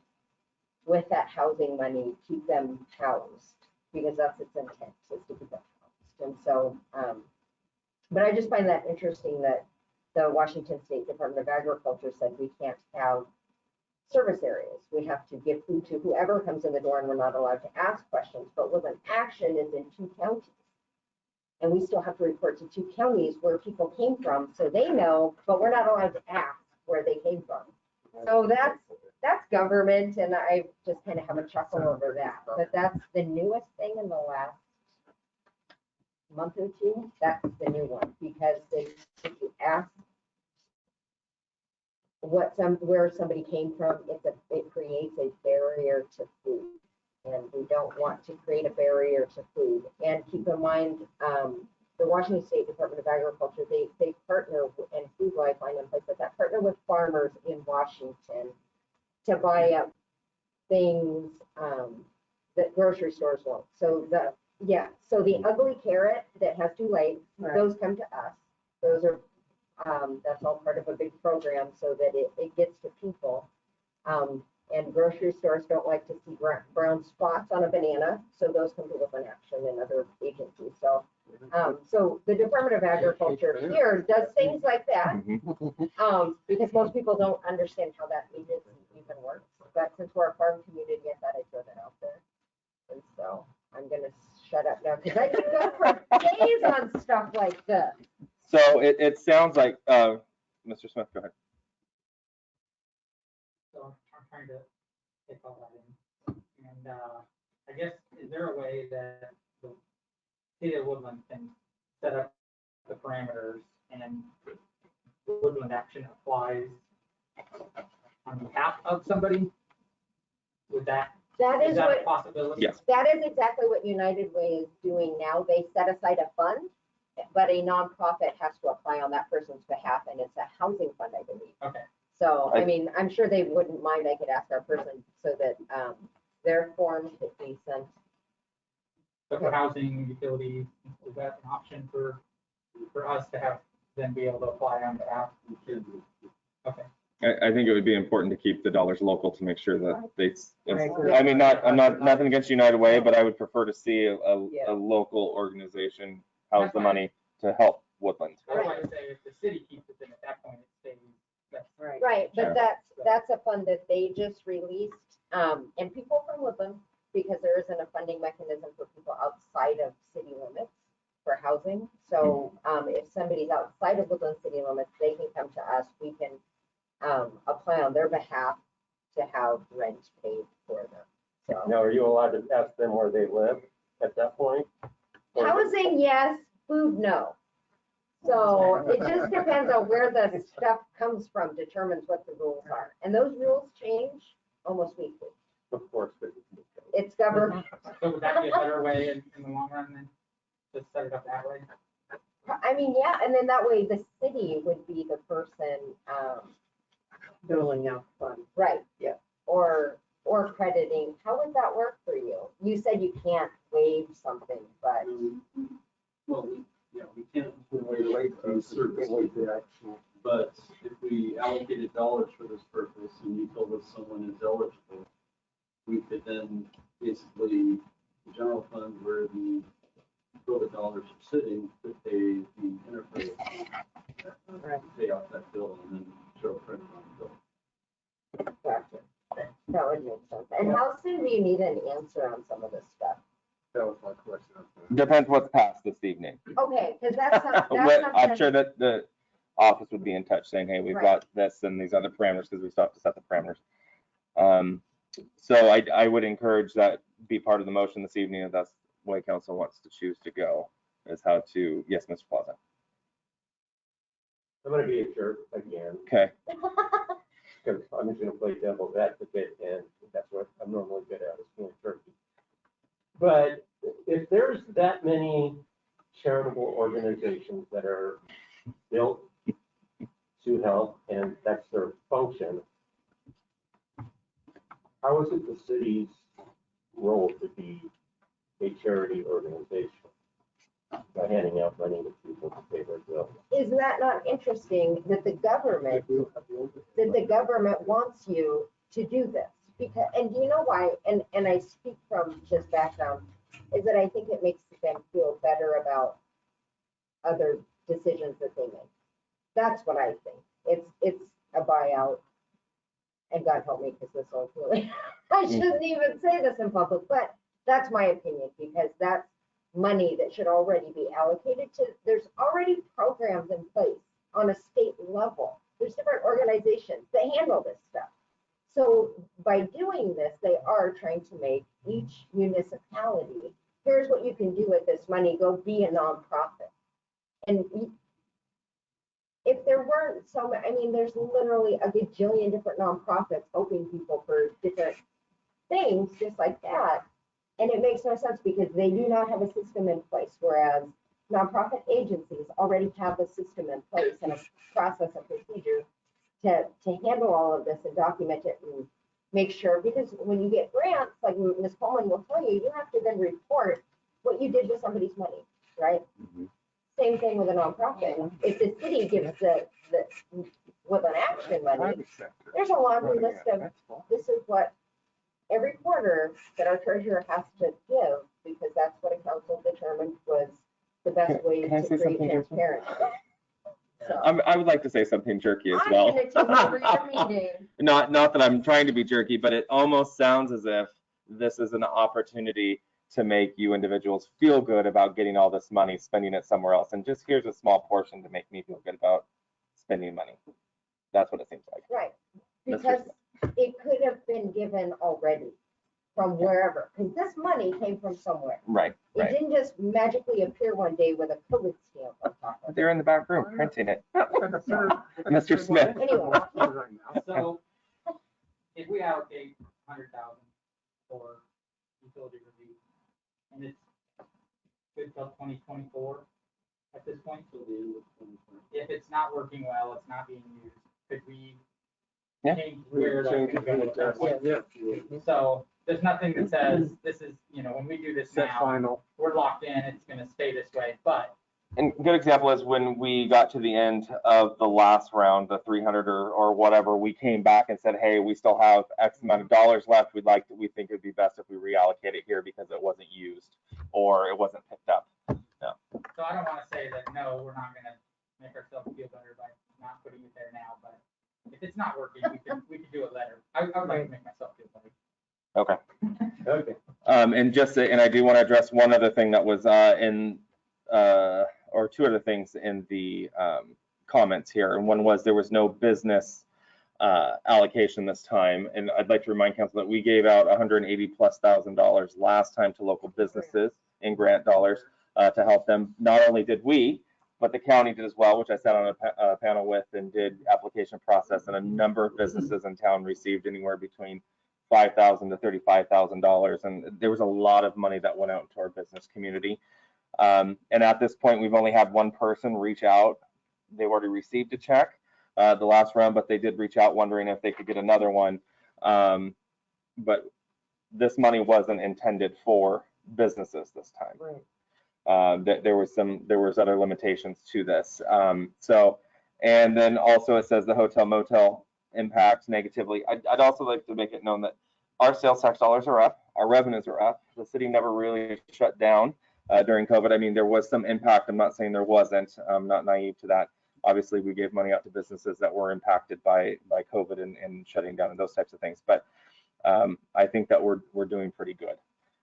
with that housing money, keep them housed, because that's its intent, is to keep them housed. And so, but I just find that interesting that the Washington State Department of Agriculture said we can't have service areas. We have to give food to whoever comes in the door and we're not allowed to ask questions. But Woodland Action is in 2 counties. And we still have to report to 2 counties where people came from, so they know, but we're not allowed to ask where they came from. So that's government, and I just kind of have a chuckle over that. But that's the newest thing in the last month or 2. That's the new one, because if you ask where somebody came from, it creates a barrier to food. And we don't want to create a barrier to food. And keep in mind, the Washington State Department of Agriculture, they partner, and Food Lifeline and places like that, partner with farmers in Washington to buy up things that grocery stores won't. So the ugly carrot that has 2 legs, those come to us. Those are, that's all part of a big program so that it gets to people. And grocery stores don't like to see brown spots on a banana, so those come to Woodland Action and other agencies. So, so the Department of Agriculture here does things like that, because most people don't understand how that even works. But since we're a farm community, I thought I'd throw that out there. And so I'm gonna shut up now because I could go for days on stuff like this. So it sounds like, Mr. Smith, go ahead. So I'm trying to take all that in. And I guess, is there a way that the city of Woodland can set up the parameters and Woodland Action applies on behalf of somebody? Would that, That is is that a what, possibility? Yes. that is exactly what United Way is doing now. They set aside a fund, but a nonprofit has to apply on that person's behalf, and it's a housing fund, I believe. Okay. So, I mean, I'm sure they wouldn't mind. I could ask our person so that their form could be sent. But for housing, utilities, is that an option for us to have, then be able to apply on behalf? Okay. I think it would be important to keep the dollars local to make sure that they, I agree. I mean, I'm not, nothing against United Way, but I would prefer to see a local organization house the money to help Woodland. That's why I say if the city keeps it, then at that point it stays. Right, Sure. but that's a fund that they just released, and people from Woodland, because there isn't a funding mechanism for people outside of city limits for housing. So if somebody's outside of Woodland city limits, they can come to us. We can apply on their behalf to have rent paid for them. So Now, are you allowed to ask them where they live at that point? housing, yes, food, no. So it just depends on where the stuff comes from, determines what the rules are. And those rules change almost weekly. Of course, but It's government. So would that be a better way in the long run than to set it up that way? I mean, yeah, and then that way the city would be the person, Doling out funds. right? Yeah. Or crediting. How would that work for you? You said you can't waive something, but Well, we can't waive a service fee, but if we allocated dollars for this purpose and you told us someone is eligible, we could then basically, the general fund where the COVID dollars are sitting, could pay the enterprise, pay off that bill and then show credit on the bill. gotcha. That would make sense. And how soon do you need an answer on some of this stuff? that was my question. Depends what's passed this evening. Okay, because that's I'm something. sure that the office would be in touch saying, hey, we've Right. got this and these other parameters because we still have to set the parameters. So I would encourage that be part of the motion this evening if that's the way council wants to choose to go, is how to, yes, Mr. Plaza. I'm gonna be a jerk again, Okay, because I'm just gonna play devil's advocate, and that's what I'm normally good at, is being turkey. But if there's that many charitable organizations that are built to help, and that's their function, how is it the city's role to be a charity organization by handing out money to people to pay their bills? Is that not interesting that the government wants you to do this? Because, and do you know why? And I speak from this background, is that I think it makes them feel better about other decisions that they make. That's what I think. It's a buyout. And God help me, because this will really, I shouldn't even say this in public, but that's my opinion, because that's money that should already be allocated to, there's already programs in place on a state level. There's different organizations that handle this stuff. So by doing this, they are trying to make each municipality, here's what you can do with this money, go be a nonprofit. And if there weren't so many, I mean, there's literally a gajillion different nonprofits helping people for different things, just like that. And it makes no sense because they do not have a system in place, whereas nonprofit agencies already have a system in place and a process and procedure to handle all of this and document it and make sure, because when you get grants, like Ms. Coleman will tell you, you have to then report what you did with somebody's money, right? Mm-hmm. Same thing with a nonprofit. If the city gives the with an action money, there's a laundry list of, this is what every quarter that our treasurer has to give, because that's what a council determined was the best way Can I to say create something, Kirsten? transparency. So, I would like to say something jerky as I'm well. gonna take over your meeting. Not that I'm trying to be jerky, but it almost sounds as if this is an opportunity to make you individuals feel good about getting all this money, spending it somewhere else. And just here's a small portion to make me feel good about spending money. That's what it seems like. Right, Mr. because Smith. it could have been given already from wherever, because this money came from somewhere. Right, It right. didn't just magically appear one day with a COVID stamp on top of it. They're in the back room printing it. Mr. Smith. Anyway. So if we allocate 100,000 for utility review, and it's good till 2024 at this point, Till the end of 2020. if it's not working well, it's not being used, could we Yeah. change where that can go at that point? Yeah. So there's nothing that says this is, when we do this Set now, final. we're locked in, it's gonna stay this way, but And a good example is when we got to the end of the last round, the 300 or whatever, we came back and said, hey, we still have X amount of dollars left. We think it'd be best if we reallocate it here because it wasn't used or it wasn't picked up. No. so I don't wanna say that, no, we're not gonna make ourselves feel better by not putting it there now, but if it's not working, we could do it later. I would like to make myself feel better. Okay. Okay. And I do want to address one other thing that was or two other things in the comments here. And one was there was no business allocation this time. And I'd like to remind council that we gave out $180,000+ last time to local businesses in grant dollars to help them. Not only did we, but the county did as well, which I sat on a panel with and did application process, and a number of businesses in town received anywhere between $5,000 to $35,000, and there was a lot of money that went out to our business community. And at this point, we've only had one person reach out. They've already received a check the last round, but they did reach out wondering if they could get another one. But this money wasn't intended for businesses this time. Right. That there was other limitations to this. And then also it says the hotel motel impacts negatively. I'd also like to make it known that our sales tax dollars are up, our revenues are up. The city never really shut down during COVID. I mean, there was some impact. I'm not saying there wasn't. I'm not naive to that. Obviously, we gave money out to businesses that were impacted by COVID and shutting down and those types of things. But I think that we're doing pretty good.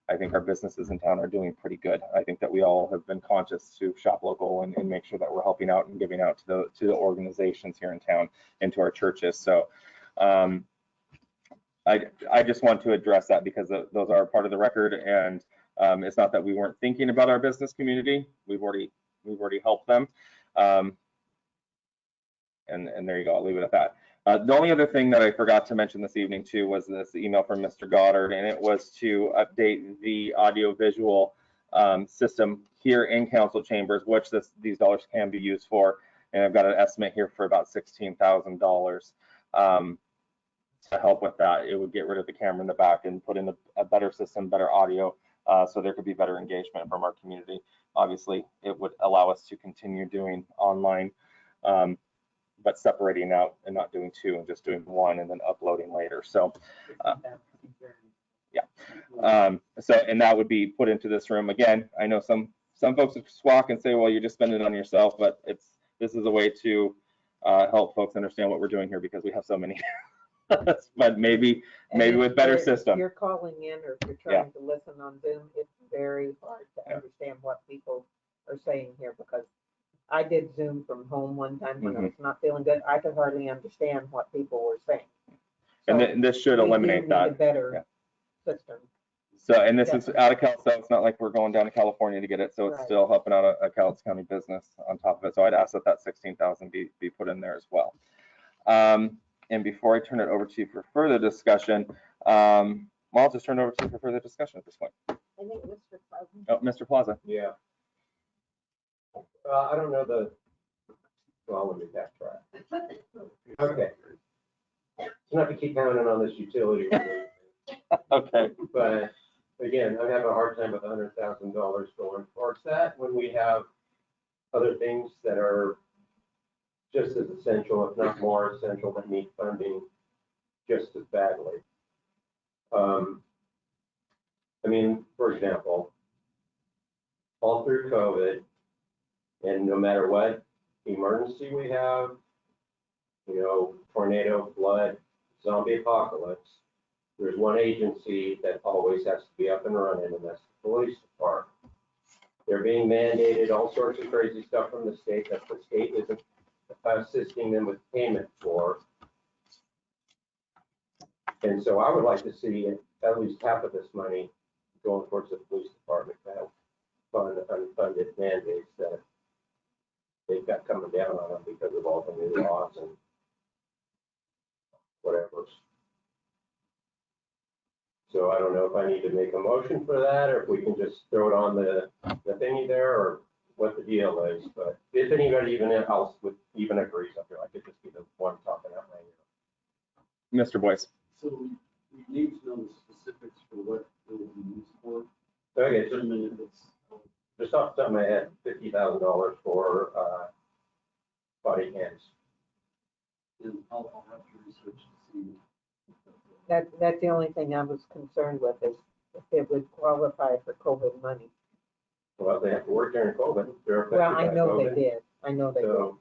I think our businesses in town are doing pretty good. I think that we all have been conscious to shop local and make sure that we're helping out and giving out to the organizations here in town and to our churches. So I just want to address that because those are part of the record, and it's not that we weren't thinking about our business community. We've already helped them. And there you go. I'll leave it at that. The only other thing that I forgot to mention this evening too was this email from Mr. Goddard, and it was to update the audio-visual system here in council chambers, which these dollars can be used for. And I've got an estimate here for about $16,000. to help with that. It would get rid of the camera in the back and put in a better system, better audio, so there could be better engagement from our community. Obviously, it would allow us to continue doing online, but separating out and not doing two and just doing one and then uploading later. So, and that would be put into this room. Again, I know some folks would squawk and say, well, you're just spending it on yourself, but this is a way to help folks understand what we're doing here because we have so many. But maybe with better system. If you're calling in or if you're trying to listen on Zoom, it's very hard to understand what people are saying here because I did Zoom from home one time when I was not feeling good. I could hardly understand what people were saying. So and this should eliminate that. A better system. So, and this is out of Cal, so it's not like we're going down to California to get it. So it's still helping out a Cowlitz County business on top of it. So I'd ask that 16,000 be put in there as well. And before I turn it over to you for further discussion, well, I'll just turn it over to you for further discussion at this point. I think Mr. Plaza. Oh, Mr. Plaza. Yeah. I don't know well, let me backtrack. Okay. It's not to keep pounding on this utility. Okay. But again, I have a hard time with $100,000 going towards that when we have other things that are just as essential, if not more essential, that need funding just as badly. I mean, for example, all through COVID, and no matter what emergency we have, tornado, flood, zombie apocalypse, there's one agency that always has to be up and running, and that's the police department. They're being mandated all sorts of crazy stuff from the state that the state isn't assisting them with payment for. And so I would like to see at least half of this money going towards the police department to help fund unfunded mandates that they've got coming down on them because of all the new laws and whatever. So I don't know if I need to make a motion for that, or if we can just throw it on the thingy there, or what the deal is. But if anybody even else would even agree, I feel like it just be the one talking out my ear. Mr. Boyce. So we need to know the specifics for what it will be used for. Okay, Determine if it's just off the top of my head, $50,000 for body cams. And I'll have to research to see. That's the only thing I was concerned with is if it would qualify for COVID money. Well, they have to work during COVID. Well, I know they did. I know they did. So,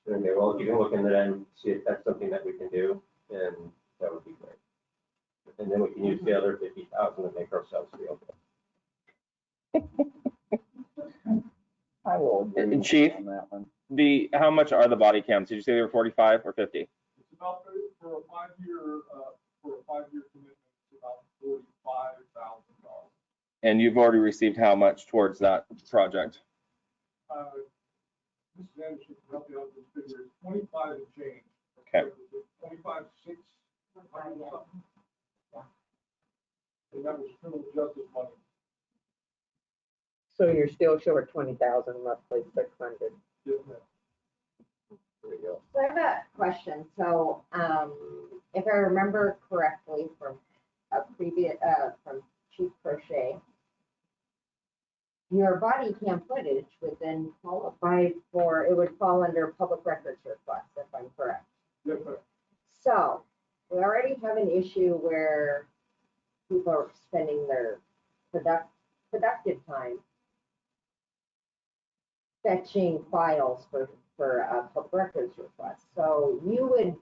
okay, well, if you can look into that and see if that's something that we can do, then that would be great. And then we can use the other 50,000 to make ourselves feel good. I will agree And Chief, on that one. how much are the body cams? Did you say they were 45 or 50? It's about, for a 5-year commitment, it's about $45,000. And you've already received how much towards that project? Mrs. Anderson can help you out with this figure, it's 25 and change. Okay. 25,600 something. And that was criminal justice money. So you're still short 20,000, roughly 600. Yes, ma'am. There you go. So I have a question. So, if I remember correctly from a previous, from Chief Crochet, your body cam footage would then qualify for, it would fall under public records request, if I'm correct. Yes, ma'am. So, we already have an issue where people are spending their productive time fetching files for a public records request. So we would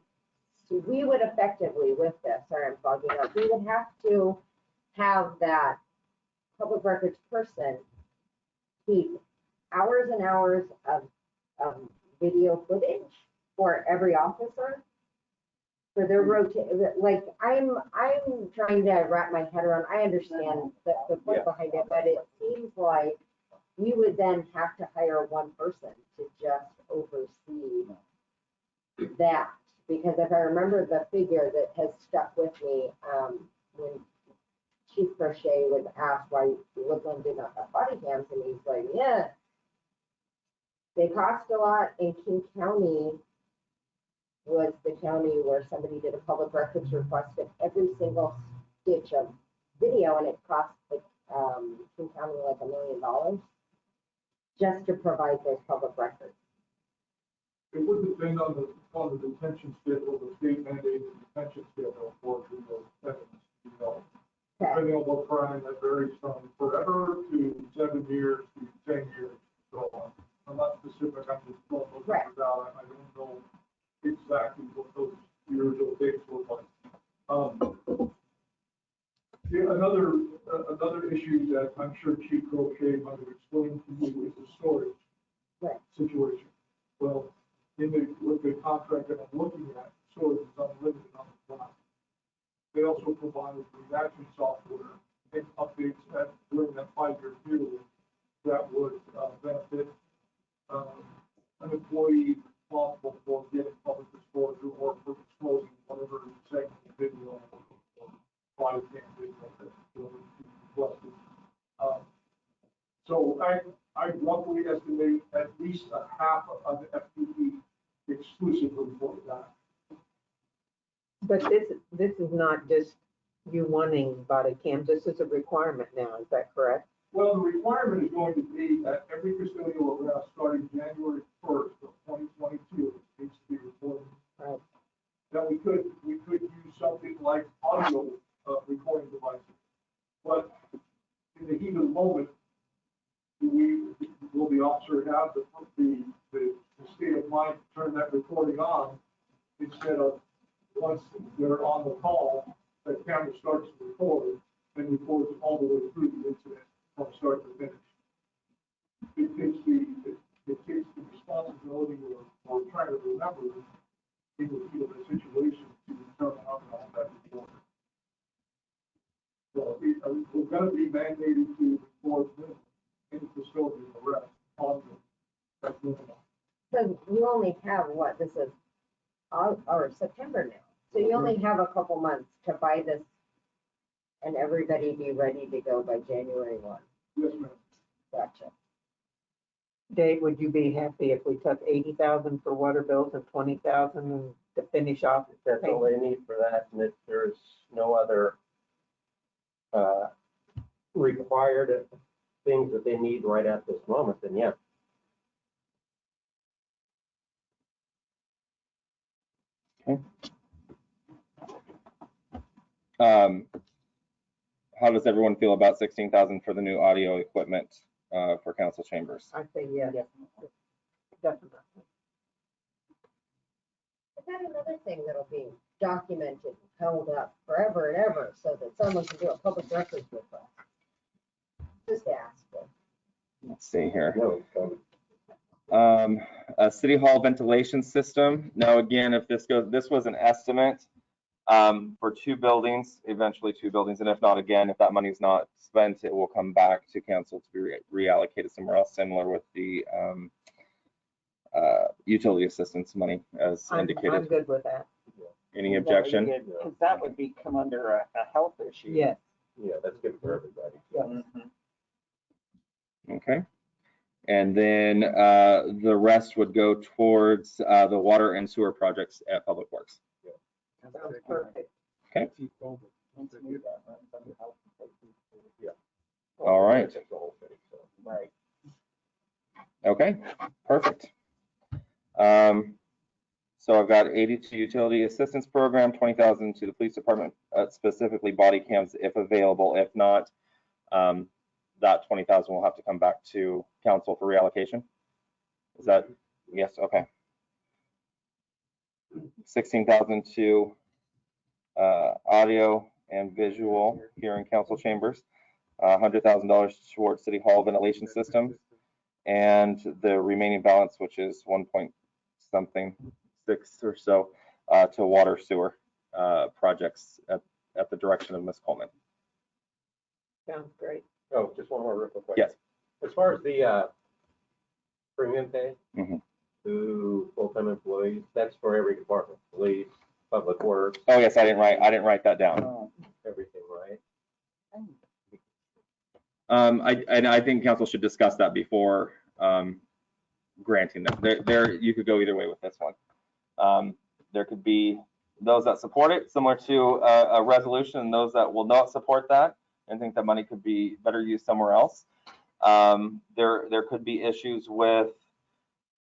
effectively with this, sorry, I'm fogging up, we would have to have that public records person keep hours and hours of video footage for every officer for their rotation. Like I'm trying to wrap my head around, I understand the point behind it, but it seems like you would then have to hire one person to just oversee that. Because if I remember the figure that has stuck with me, when Chief Crochet was asked why Woodland did not have body cams, and he's like, yeah, they cost a lot in King County. was the county where somebody did a public records request of every single stitch of video, and it cost the King County like $1 million just to provide those public records. It would depend on the detention schedule, the state mandated detention schedule for the evidence, you know. Okay. Depending on what crime, that varies from forever to 7 years to 10 years. So I'm not specific, I'm just throwing those Right. numbers out. I don't know exactly what those years or dates look like. Yeah, another issue that I'm sure Chief Crochet might have explained to you is the storage Right. situation. Well, with the contract that I'm looking at, storage is unlimited on the ground. They also provide redaction software and updates during that 5-year period that would benefit an employee responsible for getting public disclosure or for disclosing whatever segment of video or body cam video that was requested. So I roughly estimate at least a half of the FTE exclusively for that. But this is not just you wanting body cams, this is a requirement now, is that correct? Well, the requirement is going to be that every custodial arrest starting January 1st of 2022 needs to be reported. Right. Now, we could use something like audio recording devices, but in the heat of the moment, will the officer have the state of mind to turn that recording on instead of once they're on the call, the camera starts to record and records all the way through the incident from start to finish. It takes the responsibility or trying to remember in the heat of the situation to determine how to have that recorded. So we're going to be mandated to record in custodial arrest on that's minimum. So you only have what, this is, or September now, so you only have a couple months to buy this and everybody be ready to go by January 1. Yes, ma'am. Gotcha. Dave, would you be happy if we took 80,000 for water bills and 20,000 to finish off? If that's all they need for that, and if there's no other required things that they need right at this moment, then yeah. How does everyone feel about 16,000 for the new audio equipment for council chambers? I say yes, definitely. Is that another thing that'll be documented, and held up forever and ever, so that someone can do a public records request? Just ask them. Let's see here. No, it's coming. A city hall ventilation system. Now, again, if this goes, this was an estimate for 2 buildings, eventually 2 buildings. And if not, again, if that money is not spent, it will come back to council to be reallocated somewhere else, similar with the utility assistance money as I'm indicated. good with that. Any objection? Because that would come under a health issue. Yes. Yeah, that's good for everybody. Mhm. Okay. And then the rest would go towards the water and sewer projects at Public Works. Sounds perfect. Okay. Yeah. All right. That's the whole thing, so. Right. Okay, perfect. So I've got 80 to utility assistance program, 20,000 to the police department, specifically body cams if available. If not, that 20,000 will have to come back to council for reallocation. Is that, yes, okay. 16,000 to audio and visual here in council chambers, $100,000 towards city hall ventilation system, and the remaining balance, which is 1.6 or so, to water sewer projects at the direction of Ms. Coleman. Sounds great. Oh, just one more real quick. Yes. As far as the premium pay Mhm. to full-time employees, that's for every department, police, public works, Oh, yes, I didn't write that down. everything, right? I think council should discuss that before granting them. There, you could go either way with this one. There could be those that support it, similar to a resolution, and those that will not support that and think that money could be better used somewhere else. There could be issues with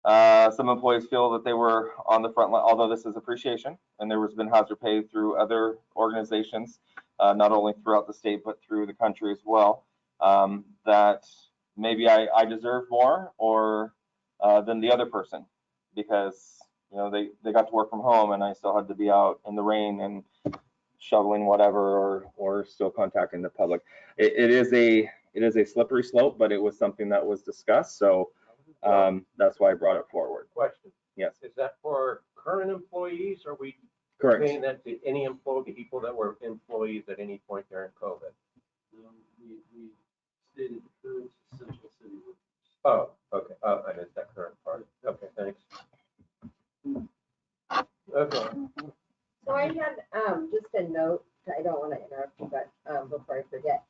some employees feel that they were on the front line, although this is appreciation, and there has been hazard pay through other organizations, not only throughout the state, but through the country as well, that maybe I deserve more or than the other person, because they got to work from home and I still had to be out in the rain and shoveling whatever or still contacting the public. It is a slippery slope, but it was something that was discussed, so that's why I brought it forward. Question. Yes. Is that for current employees, or are we Correct. paying that to any employee, people that were employees at any point during COVID? We stated current essential city workers. Oh, okay. Oh, I missed that current part. Okay, thanks. Okay. So I had, just a note, I don't want to interrupt you, but, before I forget.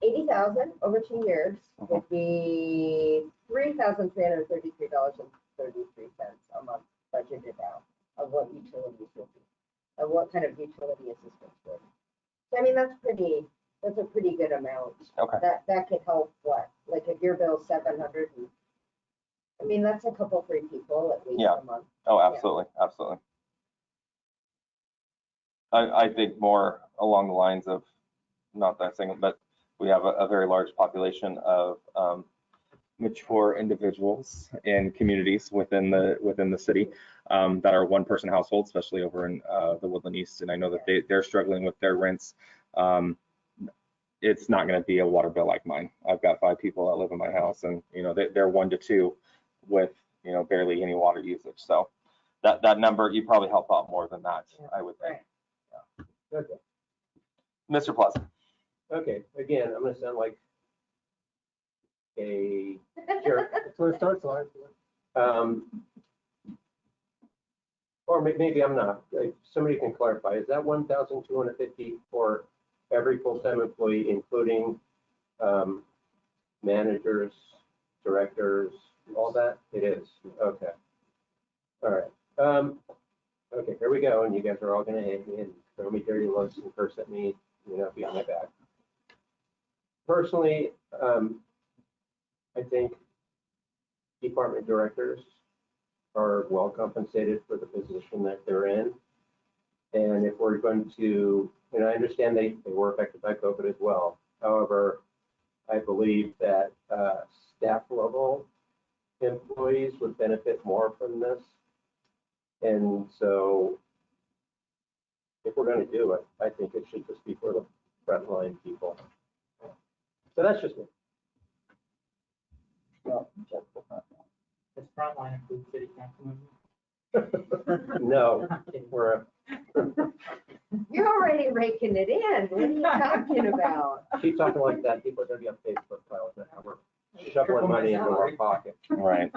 80,000 over 2 years would be $3,333.33 a month budgeted out of what utilities would be, of what kind of utility assistance would. So, I mean, that's a pretty good amount. Okay. That could help what, like if your bill's 700, I mean, that's a couple, 3 people at least a month. Oh, absolutely, absolutely. I think more along the lines of, not that single, but we have a very large population of mature individuals in communities within the city that are one-person households, especially over in the Woodland East. And I know that they're struggling with their rents. It's not going to be a water bill like mine. I've got 5 people that live in my house, and they're 1 to 2 with barely any water usage. So that number, you probably help out more than that, I would think. Right. Okay. Mr. Plaza. Okay. Again, I'm going to sound like a jerk. That's what it starts like. Or maybe I'm not. Somebody can clarify. Is that 1,250 for every full-time employee, including managers, directors, all that? It is. Okay. All right. Okay, here we go. And you guys are all going to hate me and throw me dirty looks and curse at me, behind my back. Personally, I think department directors are well compensated for the position that they're in. And if we're going to, and I understand they were affected by COVID as well. However, I believe that staff level employees would benefit more from this. And so if we're going to do it, I think it should just be for the frontline people. So that's just me. Does frontline include city council members? No, we're, You're already raking it in. What are you talking about? keep talking like that, people are going to be on Facebook files that we're shoveling money into our pocket. Right.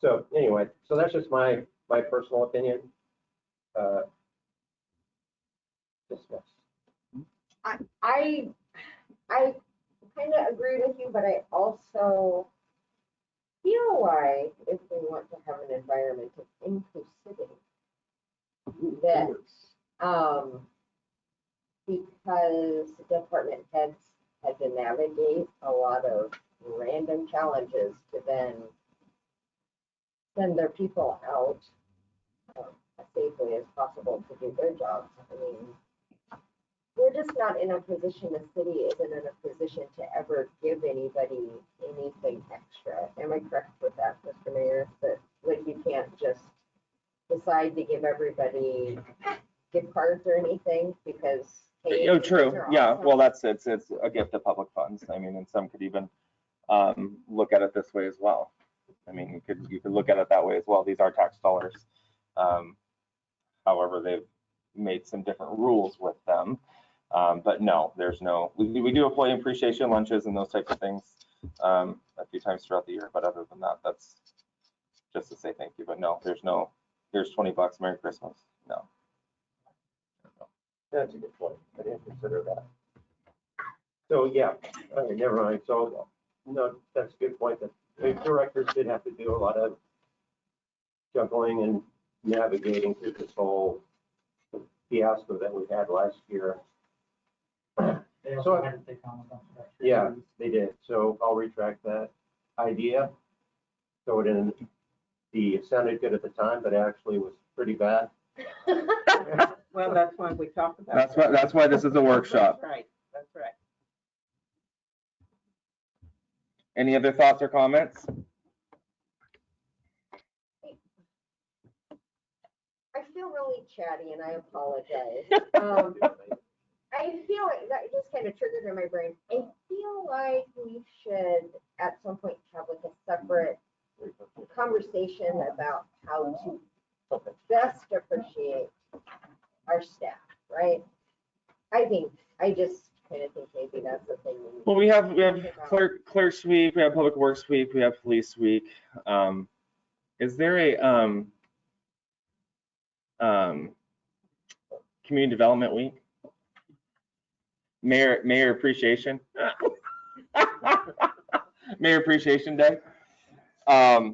So anyway, so that's just my personal opinion. Discuss. I kind of agree with you, but I also feel like if we want to have an environment of inclusivity, that because department heads had to navigate a lot of random challenges to then send their people out as safely as possible to do their jobs. I mean, we're just not in a position, the city isn't in a position to ever give anybody anything extra. Am I correct with that, Mr. Mayor? That like you can't just decide to give everybody gift cards or anything because. hey, Oh, these true. are Yeah. awesome. Well, it's a gift of public funds. I mean, and some could even look at it this way as well. I mean, you could look at it that way as well. These are tax dollars. However, they've made some different rules with them. But no, there's no, we do employee appreciation lunches and those types of things a few times throughout the year. But other than that, that's just to say thank you. But no, there's no, here's $20, Merry Christmas. No. That's a good point. I didn't consider that. So yeah, okay, never mind. So no, that's a good point. That the directors did have to do a lot of juggling and navigating through this whole fiasco that we had last year. They So- also had to take on a bunch of extra. Yeah, duties. they did. So I'll retract that idea. So it didn't, it sounded good at the time, but actually was pretty bad. Well, that's why we talked about. That's why this is a workshop. Right, that's right. Any other thoughts or comments? I feel really chatty and I apologize. I feel like that just kind of triggered in my brain. I feel like we should at some point have like a separate conversation about how to best appreciate our staff, right? I just kind of think maybe that's the thing. Well, we have clerks week, we have public works week, we have police week. Is there a community development week? Mayor appreciation. Mayor appreciation day. I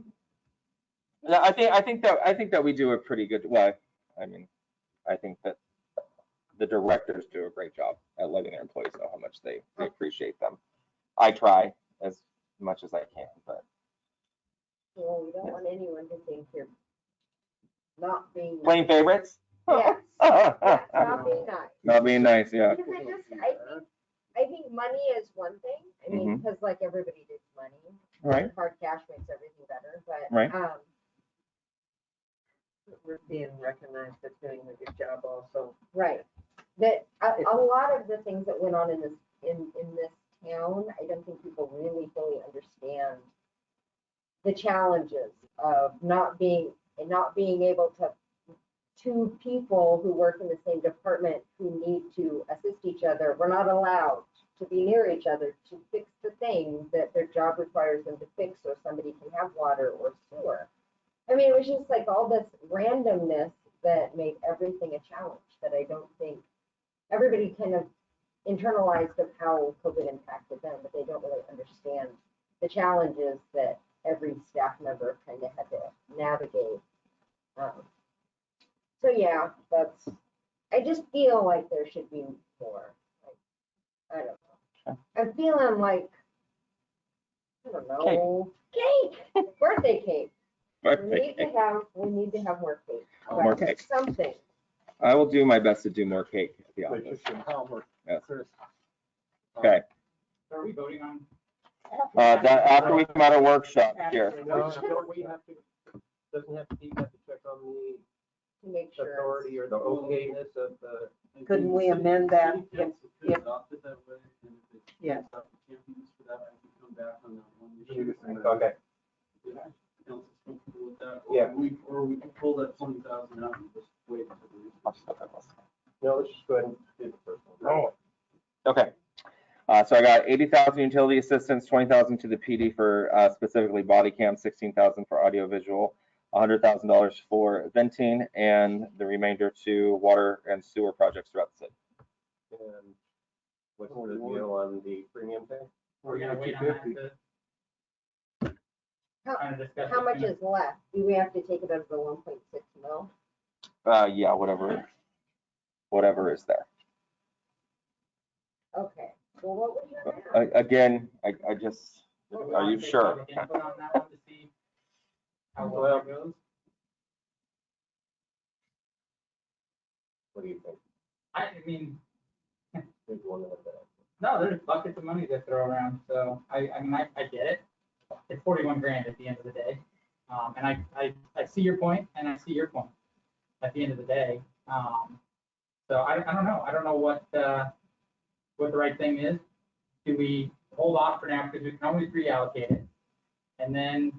think that we do a pretty good, well, I mean, I think that the directors do a great job at letting their employees know how much they appreciate them. I try as much as I can, but Well, we don't want anyone to think you're not being. playing favorites? Yes, yes, not being nice. Not being nice, yeah. Because I think money is one thing. I mean, because like everybody needs money. Right. Hard cash makes everything better, but. Right. We're being recognized as doing a good job also. Right. That a lot of the things that went on in this town, I don't think people really fully understand the challenges of not being able to, two people who work in the same department who need to assist each other, we're not allowed to be near each other to fix the things that their job requires them to fix so somebody can have water or sewer. I mean, it was just like all this randomness that made everything a challenge that I don't think everybody kind of internalized of how COVID impacted them, but they don't really understand the challenges that every staff member kind of had to navigate. So yeah, I just feel like there should be more. Like, I don't know. I'm feeling like, I don't know, cake, birthday cake. We need to have more cake. More cake. Something. I will do my best to do more cake at the office. Yes. Okay. Are we voting on? That after we come out of workshop here. Don't we have to, doesn't have to be, have to check on the To make sure. authority or the okayness of the. Couldn't we amend that? City council could If- adopt it that way, and if it's. Yes. Can't be used for that, I can come back on that one issue. Okay. If council's comfortable with that, Yeah. or we can pull that 20,000 out and just wait until the. No, let's just go ahead and do the first one. Okay. So I got 80,000 utility assistance, 20,000 to the PD for specifically body cam, 16,000 for audio visual, $100,000 for venting, and the remainder to water and sewer projects throughout the city. And what's the deal on the premium thing? We're gonna wait on that to kind of discuss. How it much sooner. is left? Do we have to take it out of the 1.6 mil? Yeah, whatever is there. Okay. Well, what was your math? Again, I just, We'll are you take sure? public input on that one to see how well it goes. What do you think? I mean, Maybe one of them. no, there's buckets of money to throw around, so I mean, I get it. It's 41 grand at the end of the day. And I see your point and I see your point at the end of the day. So I don't know. I don't know what the right thing is. Do we hold off for now because we can always reallocate it and then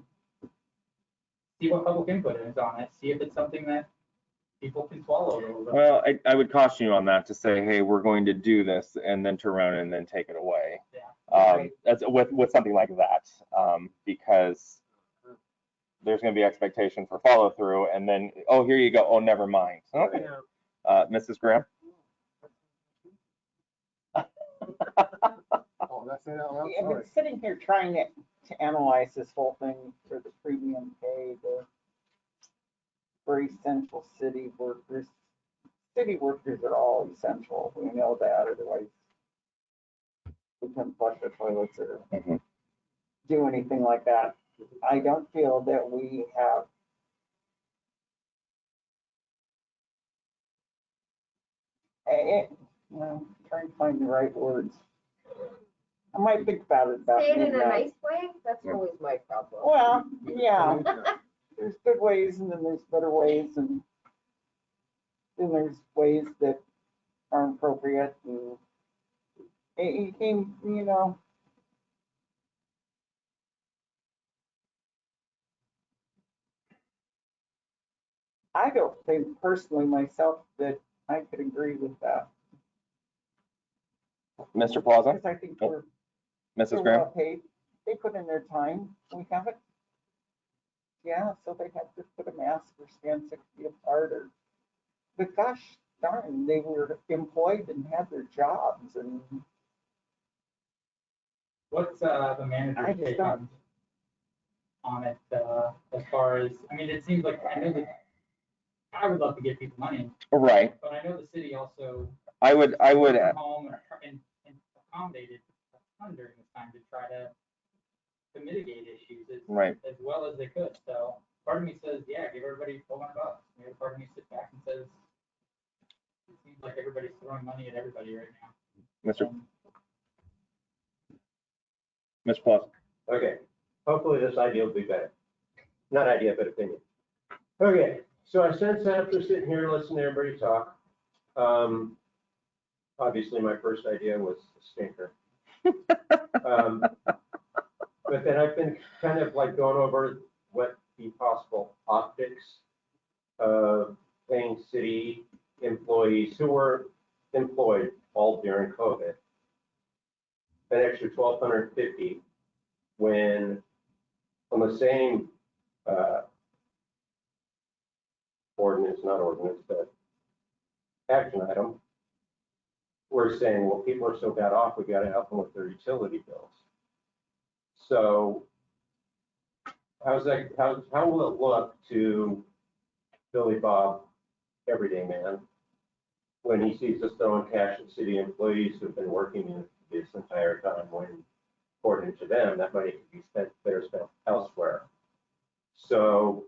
see what public input is on it, see if it's something that people can swallow a little bit. Well, I would caution you on that to say, hey, we're going to do this and then turn around and then take it away. Yeah. That's with something like that, because there's going to be expectation for follow through, and then, oh, here you go. Oh, never mind. Okay. Mrs. Graham? Oh, that's it out loud? I've been sitting here trying to analyze this whole thing for the premium pay, for essential city workers. City workers are all essential, we know that, otherwise we couldn't flush the toilets or Mhm. do anything like that. I don't feel that we have trying to find the right words. I might think about it about Say it in a midnight. nice way, that's Yeah. always my problem. Well, yeah, there's good ways and then there's better ways and then there's ways that aren't appropriate and it came, I don't think personally myself that I could agree with that. Mr. Plaza, Because I think Oh, we're Mrs. they're Graham? well paid. They put in their time. We haven't. Yeah, so they had to put a mask or stand 6 feet apart or, but gosh darn, they were employed and had their jobs and What's the I manager's just take don't- on it, as far as, I mean, it seems like, I know that, I would love to give people money, Right. but I know the city also I would, worked from home and accommodated a ton during this time to try to mitigate issues Right. as well as they could. So part of me says, yeah, give everybody $400. The other part of me sits back and says, it seems like everybody's throwing money at everybody right now. Mr. And Mr. Plaza. Okay, hopefully this idea will be better. Not idea, but opinion. Okay, so I sense after sitting here listening to everybody talk, obviously my first idea was a stinker. But then I've been kind of like going over what the possible optics of paying city employees who were employed all during COVID an extra $1,250 when on the same but action item, we're saying, well, people are so bad off, we got to help them with their utility bills. So how will it look to Billy Bob, everyday man, when he sees us throwing cash at city employees who've been working this entire time when, according to them, that money could be spent better spent elsewhere? So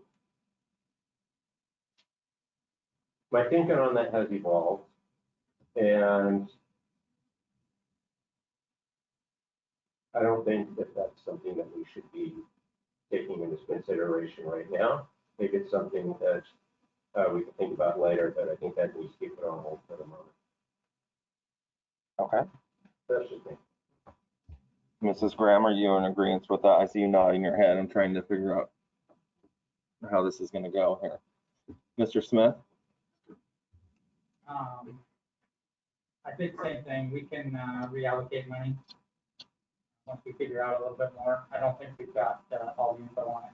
my thinking on that has evolved, and I don't think that that's something that we should be taking into consideration right now. I think it's something that we can think about later, but I think that needs to be put on hold for the moment. Okay. That's just me. Mrs. Graham, are you in agreement with that? I see you nodding your head. I'm trying to figure out how this is going to go here. Mr. Smith? I think same thing. We can reallocate money once we figure out a little bit more. I don't think we've got all the info on it.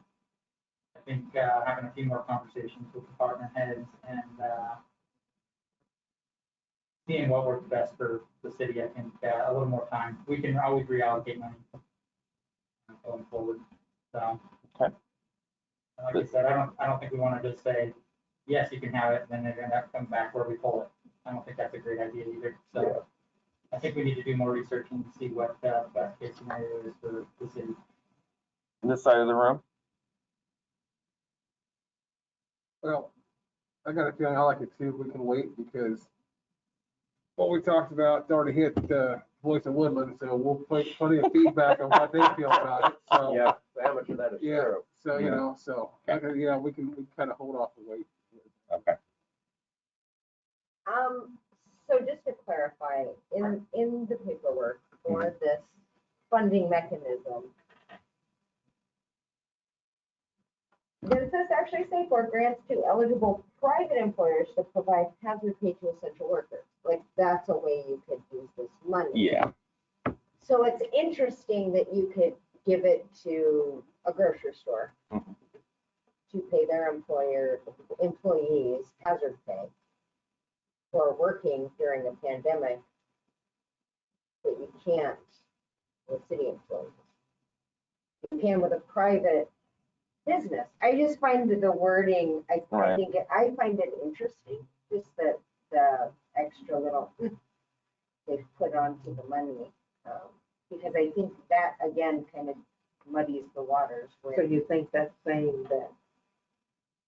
I think having a few more conversations with department heads and seeing what works best for the city, I think a little more time. We can always reallocate money going forward. So, okay. Like I said, I don't think we want to just say, yes, you can have it, and then they're going to have to come back where we pull it. I don't think that's a great idea either. So yeah. I think we need to do more research and see what the best case scenario is for the city. This side of the room? Well, I got a feeling I like it too. We can wait because what we talked about already hit Voice of Woodland, so we'll put plenty of feedback on what they feel about it. So yeah, how much of that is true? So you know, so okay. Yeah, we can kind of hold off and wait. Okay. So just to clarify, in the paperwork for this funding mechanism, does this actually say for grants to eligible private employers to provide hazard pay to essential workers? Like that's a way you could use this money. Yeah. So it's interesting that you could give it to a grocery store to pay their employees hazard pay for working during a pandemic, but you can't with city employees. You can with a private business. I just find the wording, I Right. think, I find it interesting, just the extra little they've put onto the money. Because I think that, again, kind of muddies the waters. So Where you think that's saying that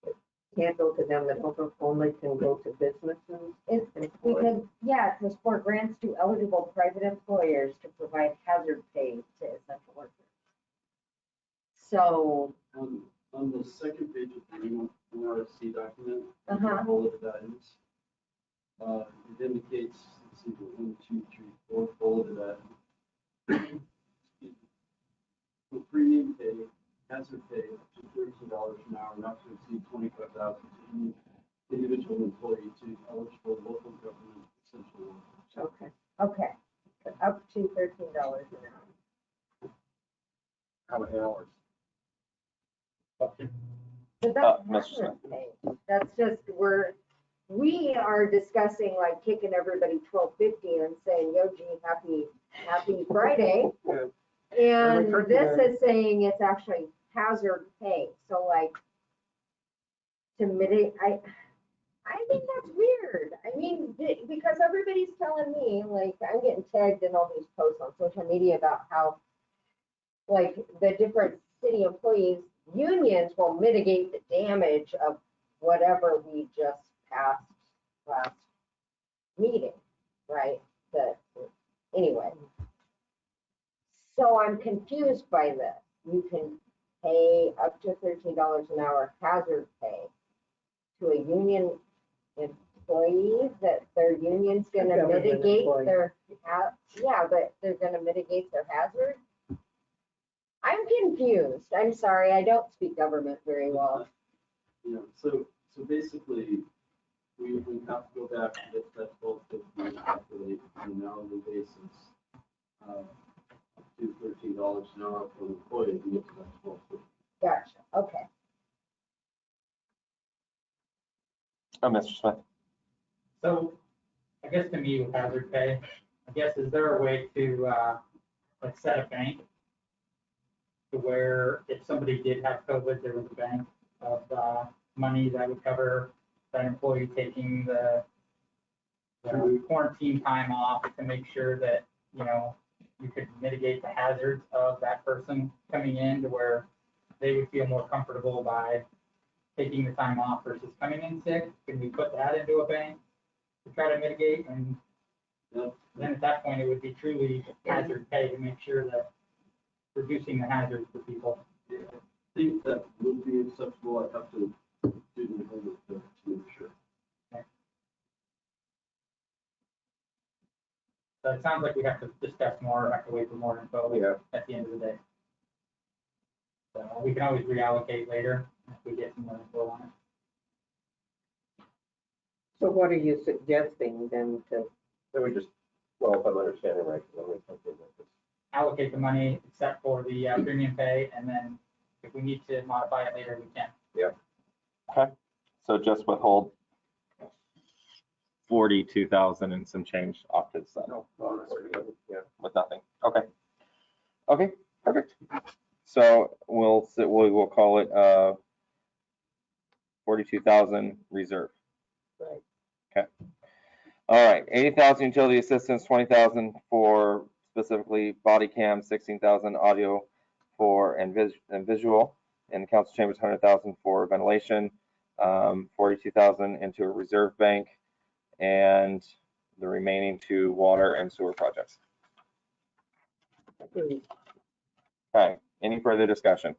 it can't go to them, it only can go to businesses? It's because, yeah, it says for grants to eligible private employers to provide hazard pay to essential workers. So, On the second page of the NRC document, Uh-huh. bulleted items, it indicates, let's see, 1, 2, 3, 4 bulleted items. For premium pay, hazard pay, up to $13 an hour, not to exceed 25,000 to any individual employee to eligible local government essential workers. Okay. okay, up to $13 an hour. How many hours? But Mr. that's Smith. hazard pay. That's just, we are discussing like kicking everybody 1250 and saying, yo, gee, happy Friday. And this is saying it's actually hazard pay. So like, to mitigate, I think that's weird. I mean, because everybody's telling me, like, I'm getting tagged in all these posts on social media about how, like, the different city employees, unions will mitigate the damage of whatever we just passed last meeting, right? Anyway. So I'm confused by this. You can pay up to $13 an hour hazard pay to a union employee that their union's gonna Government mitigate employee. their, yeah, but they're gonna mitigate their hazard? I'm confused. I'm sorry, I don't speak government very well. Yeah, so basically, we have to go back and get that 1250 and calculate on an hourly basis. To $13 an hour for an employee to get to that 1250. Gotcha, okay. Mr. Smith. So I guess to me with hazard pay, I guess, is there a way to, like set a bank to where if somebody did have COVID, there was a bank of, money that would cover that employee taking the quarantine time off to make sure that, you know, you could mitigate the hazards of that person coming in to where they would feel more comfortable by taking the time off versus coming in sick? Can we put that into a bank to try to mitigate? And Yep. then at that point, it would be truly hazard pay to make sure that reducing the hazards for people. Yeah, I think that would be acceptable. I'd have to do the homework to make sure. So it sounds like we have to discuss more, have to wait for more info at the end of the day. So we can always reallocate later if we get some more info on it. So what are you suggesting then to, So we just, well, if I'm understanding right, because I'm something like this. Allocate the money except for the premium pay, and then if we need to modify it later, we can. Okay, so just withhold 42,000 and some change off to the side Yeah. with nothing. Okay. Okay, perfect. So we will call it 42,000 reserve. Right. Okay. All right, 80,000 utility assistance, 20,000 for specifically body cam, 16,000 audio for and visual, and the council chambers, 100,000 for ventilation, 42,000 into a reserve bank, and the remaining to water and sewer projects. Okay, any further discussion?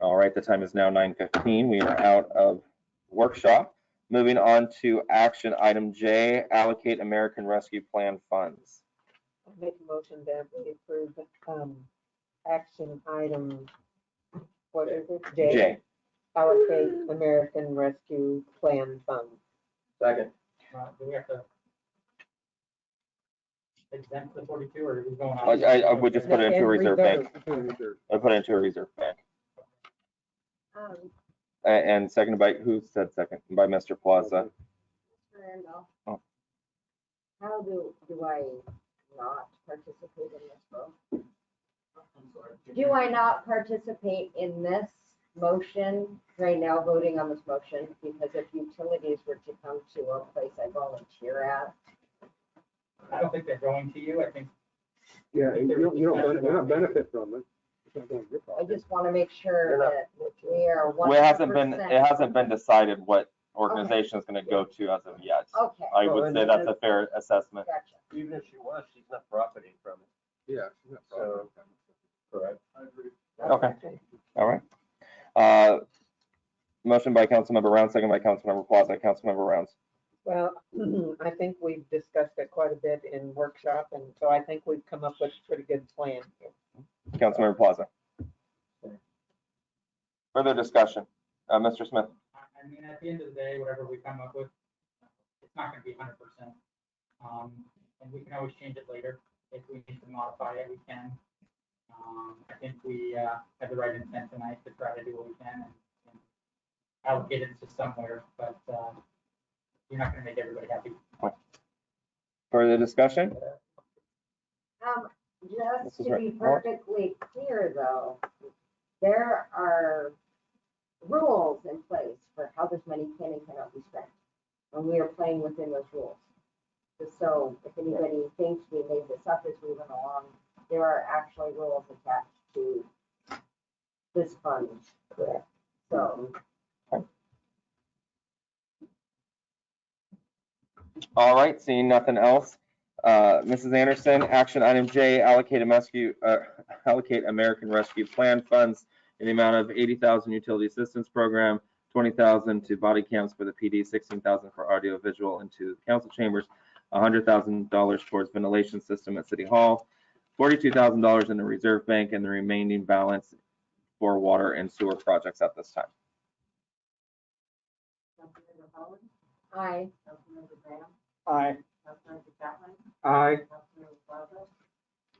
All right, the time is now 9:15. We are out of workshop. Moving on to action item J, allocate American Rescue Plan funds. I'll make a motion that we approve, action item, what is it? J. Allocate American Rescue Plan funds. Second. Do we have to exempt the 42, or are we going on? I would just put it into a reserve bank. Reserve. I put it into a reserve bank. Um, And seconded by, who said second? By Mr. Plaza. Randall. Oh. How do I not participate in this vote? I'm sorry. Do I not participate in this motion right now, voting on this motion? Because if utilities were to come to a place I volunteer at, I don't think they're going to you. I think Yeah, you're not benefit from it. It's not going to your I pocket. just want to make sure You're not- that we are 100%. Well, it hasn't been decided what organization is going to go to as of yet. Okay, I Well, would and say that's a fair assessment. gotcha. Even if she was, she's not profiting from it. Yeah. she's not profiting from it. Correct. I agree. Okay. All right. Motion by Councilmember Rounds, second by Councilmember Plaza. Councilmember Rounds. Well, I think we've discussed it quite a bit in workshop, and so I think we've come up with a pretty good plan. Councilmember Plaza. Further discussion. Mr. Smith. I mean, at the end of the day, whatever we come up with, it's not gonna be 100%. And we can always change it later. If we need to modify it, we can. I think we have the right intent tonight to try to do what we can and allocate it to somewhere, but you're not gonna make everybody happy. Further discussion? Just Mrs. to be Wright. perfectly clear though, there are rules in place for how this money can and cannot be spent. And we are playing within those rules. Just so if anybody thinks we made this up as we went along, there are actually rules attached to this fund. So, All right, seeing nothing else. Mrs. Anderson, action item J, allocate American Rescue Plan funds in the amount of 80,000 utility assistance program, 20,000 to body cams for the PD, 16,000 for audio visual into council chambers, $100,000 towards ventilation system at City Hall, $42,000 in the reserve bank, and the remaining balance for water and sewer projects at this time. Councilmember Holland, aye. Councilmember Graham, Aye. Councilmember Chapman, Aye. Councilmember Plaza,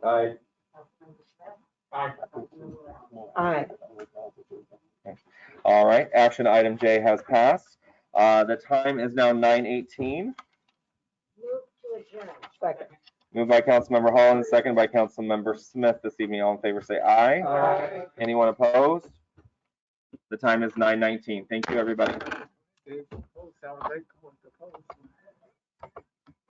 Aye. Councilmember Smith, Aye. Councilmember Rounds. Aye. All right, action item J has passed. The time is now 9:18. Move to adjourn. Second. Moved by Councilmember Holland, seconded by Councilmember Smith this evening. All in favor, say aye. Aye. Anyone opposed? The time is 9:19. Thank you, everybody. Dave, sound like going to post.